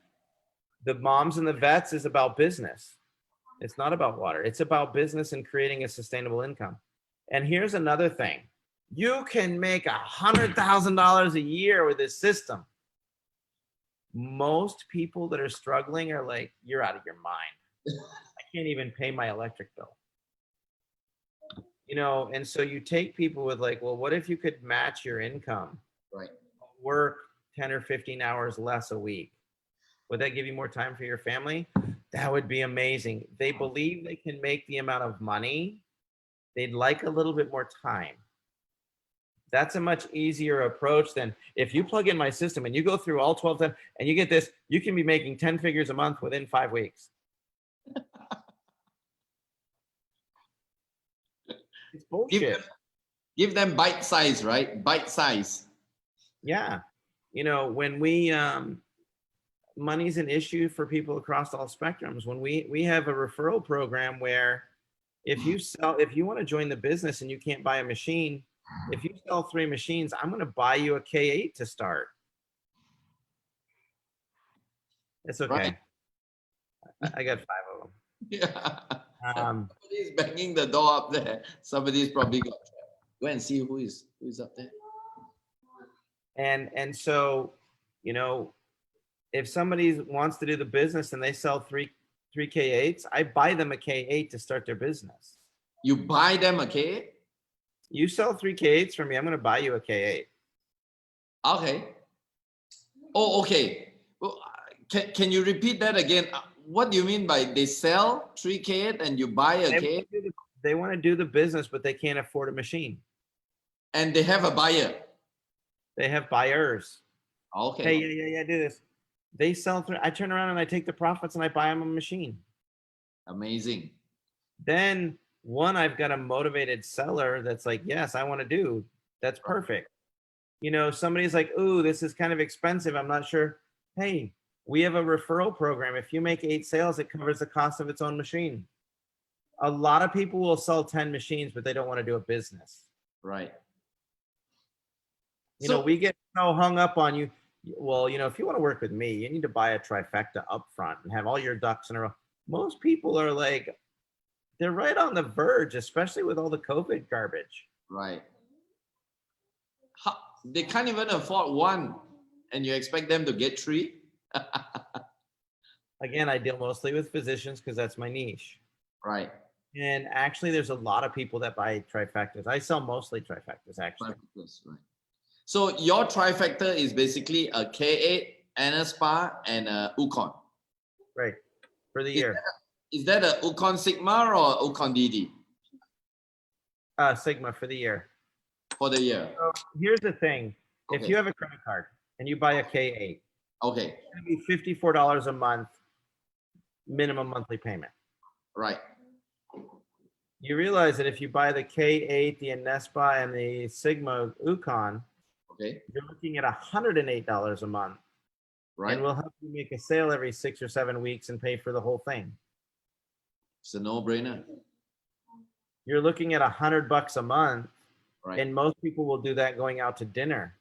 The moms and the vets is about business. It's not about water. It's about business and creating a sustainable income. And here's another thing. You can make $100,000 a year with this system. Most people that are struggling are like, you're out of your mind. I can't even pay my electric bill. You know, and so you take people with like, well, what if you could match your income, Right. work 10 or 15 hours less a week? Would that give you more time for your family? That would be amazing. They believe they can make the amount of money. They'd like a little bit more time. That's a much easier approach than if you plug in my system and you go through all 12 times and you get this, you can be making 10 figures a month within 5 weeks. It's bullshit. Give them bite size, right? Bite size. Yeah. You know, when we money's an issue for people across all spectrums. When we have a referral program where if you want to join the business and you can't buy a machine, if you sell 3 machines, I'm going to buy you a K8 to start. It's okay. Right. I got 5 of them. Yeah. Somebody's banging the door up there. Somebody's probably got. Go and see who is up there. And so, you know, if somebody wants to do the business and they sell three K8s, I buy them a K8 to start their business. You buy them a K8? You sell 3 K8s for me, I'm going to buy you a K8. Okay. Oh, okay. Well, can you repeat that again? What do you mean by they sell 3 K8 and you buy a K8? They want to do the business, but they can't afford a machine. And they have a buyer. They have buyers. Okay. Hey, yeah, do this. They sell through. I turn around and I take the profits and I buy them a machine. Amazing. Then I've got a motivated seller that's like, yes, I want to do. That's perfect. You know, somebody's like, ooh, this is kind of expensive. I'm not sure. Hey, we have a referral program. If you make 8 sales, it covers the cost of its own machine. A lot of people will sell 10 machines, but they don't want to do a business. Right. You know, we get so hung up on you. Well, you know, if you want to work with me, you need to buy a trifecta up front and have all your ducks in a row. Most people are like, they're right on the verge, especially with all the COVID garbage. Right. They can't even afford 1, and you expect them to get 3? Again, I deal mostly with physicians because that's my niche. Right. And actually, there's a lot of people that buy trifectas. I sell mostly trifectas, actually. Trifectas, right. So your trifecta is basically a K8, NSPA, and a Ukon. Right. For the year. Is that a Ukon Sigma or Ukon DD? Sigma for the year. For the year. So here's the thing. Okay. If you have a credit card and you buy a K8, okay, it's going to be $54 a month minimum monthly payment. Right. You realize that if you buy the K8, the NSPA, and the Sigma Ukon, okay, you're looking at $108 a month. Right. And we'll help you make a sale every 6 or 7 weeks and pay for the whole thing. It's a no-brainer. You're looking at $100 a month, right, and most people will do that going out to dinner.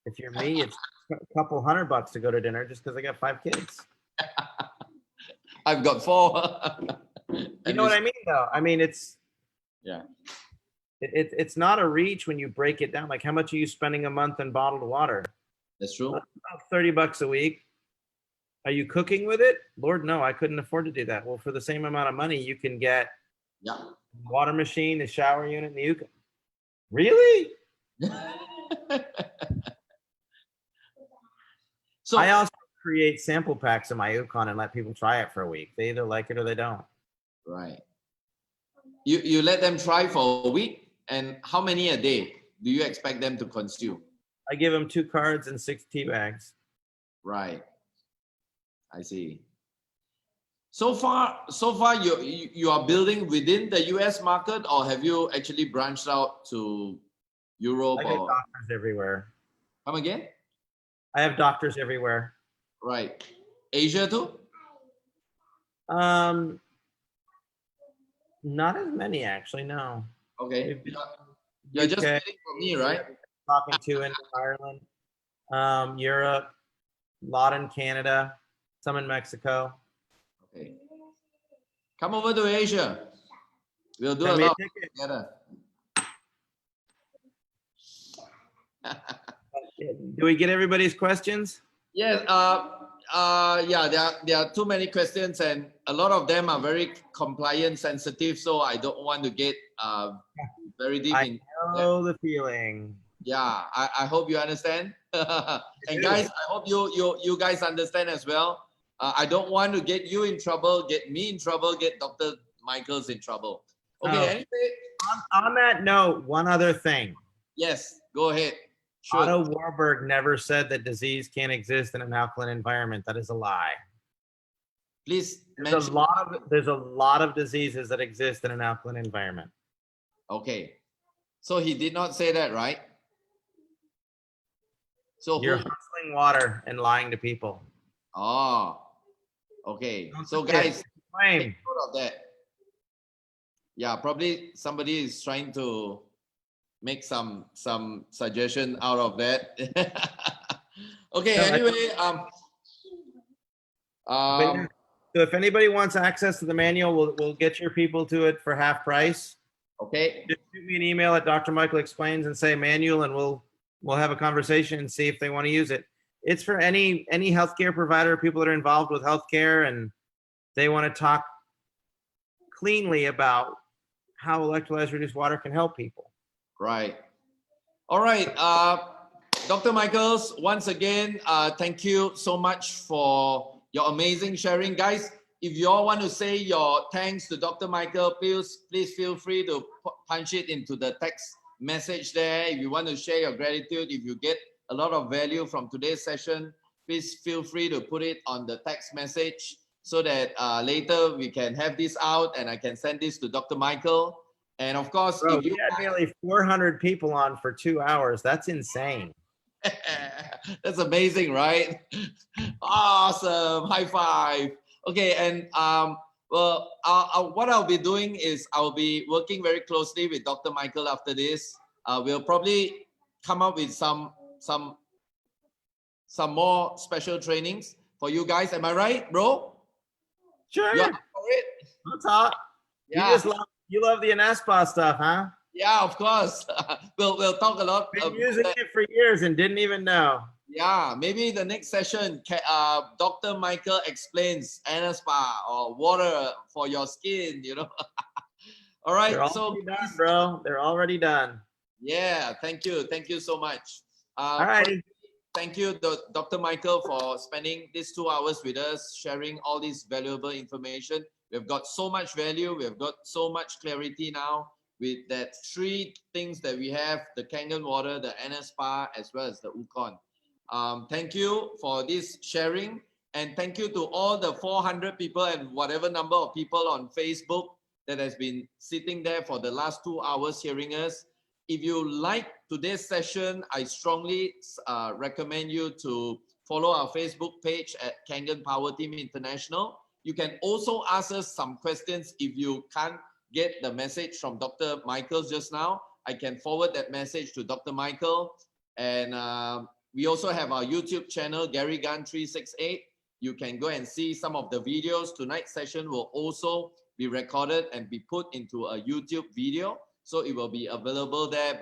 If you're me, it's a couple $100 to go to dinner just because I got 5 kids. I've got 4. You know what I mean, though? I mean, it's yeah. It's not a reach when you break it down. Like, how much are you spending a month in bottled water? That's true. About $30 a week. Are you cooking with it? Lord, no, I couldn't afford to do that. Well, for the same amount of money, you can get water machine, the shower unit, and the Ukon. Really? So I also create sample packs of my Ukon and let people try it for a week. They either like it or they don't. Right. You let them try for a week, and how many a day do you expect them to consume? I give them 2 cards and 6 tea bags. Right. I see. So far you are building within the US market, or have you actually branched out to Europe? I got doctors everywhere. Come again? I have doctors everywhere. Right. Asia too? Not as many actually, no. Okay. You're just waiting for me, right? Talking to in Ireland, Europe, a lot in Canada, some in Mexico. Okay. Come over to Asia. We'll do a lot together. Do we get everybody's questions? Yes. Yeah, there are too many questions, and a lot of them are very compliance sensitive, so I don't want to get very deep I in. know the feeling. Yeah, I hope you understand. And guys, I hope you guys understand as well. I don't want to get you in trouble, get me in trouble, get Dr. Michaels in trouble. Okay, anyway. On that note, one other thing. Yes, go ahead. Sure. Otto Warburg never said that disease can't exist in an alkaline environment. That is a lie. Please there's a lot of diseases that exist in an alkaline environment. Okay. So he did not say that, right? So you're hustling water and lying to people. Oh, okay. So guys, take note of that. Yeah, probably somebody is trying to make some suggestion out of that. Okay. No, anyway, so if anybody wants access to the manual, we'll get your people to it for half price. Okay. Just shoot me an email at Dr. Michael Explains and say manual, and we'll have a conversation and see if they want to use it. It's for any healthcare provider, people that are involved with healthcare, and they want to talk cleanly about how electrolyzed reduced water can help people. Right. All right. Dr. Michaels, once again, thank you so much for your amazing sharing. Guys, if you all want to say your thanks to Dr. Michael, please feel free to punch it into the text message there. If you want to share your gratitude, if you get a lot of value from today's session, please feel free to put it on the text message so that later we can have this out and I can send this to Dr. Michael. And of course, Bro, we had nearly 400 people on for 2 hours. That's insane. That's amazing, right? Awesome. High five. Okay, and well, what I'll be doing is I'll be working very closely with Dr. Michael after this. We'll probably come up with some more special trainings for you guys. Am I right, bro? Sure. You're up for it? What's up? Yeah. You love the ANASPA stuff, huh? Yeah, of course. We'll talk a lot. Been using it for years and didn't even know. Yeah, maybe the next session, Dr. Michael explains ANASPA or water for your skin, you know. All right. They're already done, bro. They're already done. Yeah, thank you. Thank you so much. All right. Thank you, Dr. Michael, for spending these 2 hours with us, sharing all this valuable information. We've got so much value. We've got so much clarity now with that 3 things that we have, the Kangen water, the ANASPA, as well as the Wukon. Thank you for this sharing. And thank you to all the 400 people and whatever number of people on Facebook that has been sitting there for the last 2 hours hearing us. If you like today's session, I strongly recommend you to follow our Facebook page at Kangen Power Team International. You can also ask us some questions if you can't get the message from Dr. Michael just now. I can forward that message to Dr. Michael. And we also have our YouTube channel, Gary Gunn 368. You can go and see some of the videos. Tonight's session will also be recorded and be put into a YouTube video. So it will be available there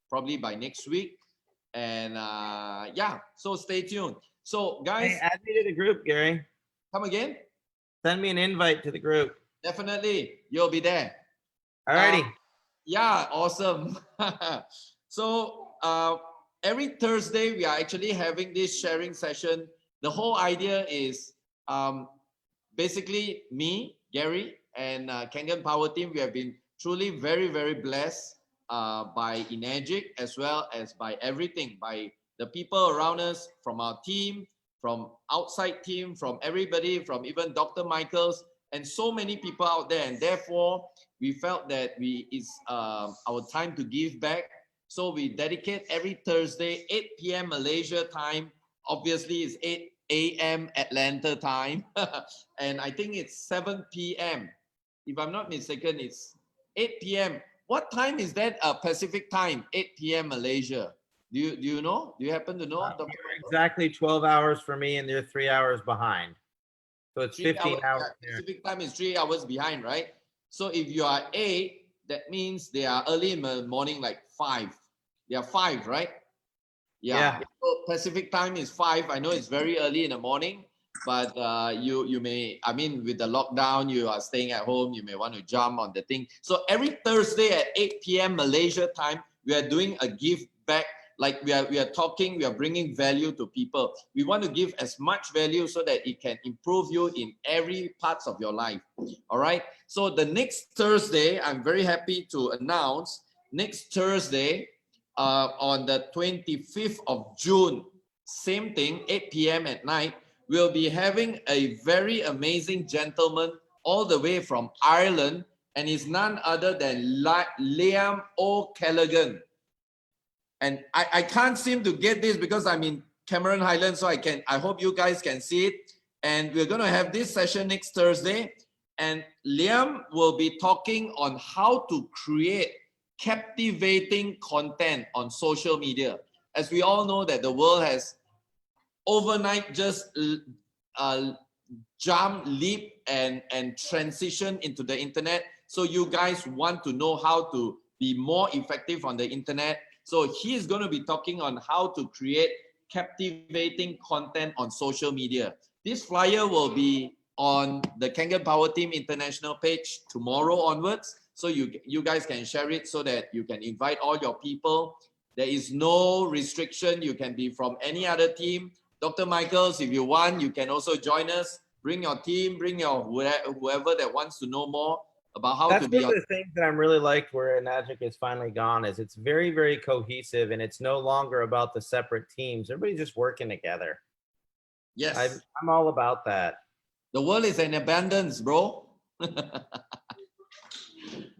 probably by next week. And yeah, so stay tuned. So guys, hey, add me to the group, Gary. Come again? Send me an invite to the group. Definitely, you'll be there. All righty. Yeah, awesome. So every Thursday, we are actually having this sharing session. The whole idea is basically me, Gary, and Kangen Power Team. We have been truly very, very blessed by Energic as well as by everything, by the people around us, from our team, from outside team, from everybody, from even Dr. Michaels, and so many people out there. And therefore, we felt that it's our time to give back. So we dedicate every Thursday, 8 p.m. Malaysia time. Obviously, it's 8 a.m. Atlanta time. And I think it's 7 p.m. If I'm not mistaken, it's 8 p.m. What time is that Pacific time? 8 p.m. Malaysia. Do you know? Do you happen to know? Exactly 12 hours for me, and they're 3 hours behind. So it's 15 hours. Yeah, Pacific time is 3 hours behind, right? So if you are 8, that means they are early in the morning, like 5. They are 5, right? Yeah. So Pacific time is 5. I know it's very early in the morning. but you may, I mean, with the lockdown, you are staying at home, you may want to jump on the thing. So every Thursday at 8 p.m. Malaysia time, we are doing a give back. Like we are talking, we are bringing value to people. We want to give as much value so that it can improve you in every parts of your life. All right. So the next Thursday, I'm very happy to announce, next Thursday, on the 25th of June, same thing, 8 p.m. at night, we'll be having a very amazing gentleman all the way from Ireland, and he's none other than Liam O'Callaghan. And I can't seem to get this because I'm in Cameron Highlands, so I hope you guys can see it. And we're going to have this session next Thursday. And Liam will be talking on how to create captivating content on social media. As we all know that the world has overnight just jump, leap, and transition into the internet. So you guys want to know how to be more effective on the internet. So he's going to be talking on how to create captivating content on social media. This flyer will be on the Kangen Power Team International page tomorrow onwards. So you guys can share it so that you can invite all your people. There is no restriction. You can be from any other team. Dr. Michaels, if you want, you can also join us. Bring your team, bring your whoever that wants to know more about how That's to be. One of the things that I'm really liked where Magic is finally gone is it's very, very cohesive, and it's no longer about the separate teams. Everybody's just working together. Yes. I'm all about that. The world is in abundance, bro.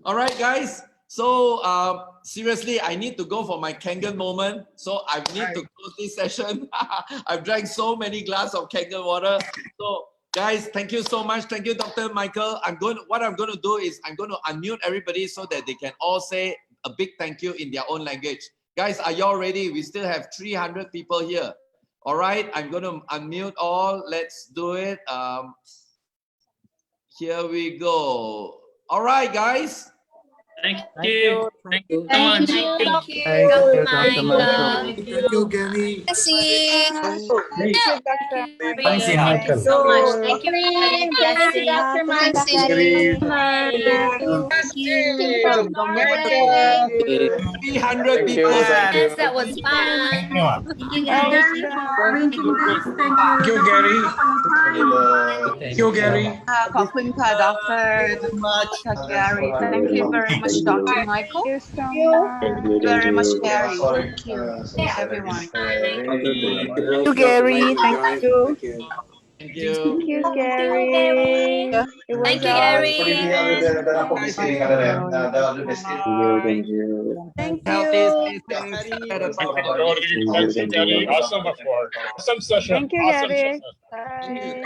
All right, guys. So seriously, I need to go for my Kangen moment. So I need to close this session. I've drank so many glasses of Kangen water. So guys, thank you so much. Thank you, Dr. Michael. What I'm going to do is I'm going to unmute everybody so that they can all say a big thank you in their own language. Guys, are y'all ready? We still have 300 people here. All right, I'm going to unmute all. Let's do it. Here we go. All right, guys. Thank you. Thank you so much. Thank you, Dr. Michael. Thank you, Gary. Thank you, Dr. Thank you, Michael. so much. Thank you, Blessing. Dr. Michael. Thank you. Dr. Michael. 300 people. Yes, that was fun. Thank you, guys. Thank you, Gary. Thank you, Gary. ขอบคุณค่ะ Dr. Gary. Thank you very much, Dr. Michael. Thank you so much. Very much, Gary. Thank you, everyone. Thank you, Gary. Thank you. Thank you. Thank you, Gary. It was Thank you, Gary. Thank Healthy, you. stay safe. Awesome report. Awesome session. Thank you, Awesome Gary. session. Bye.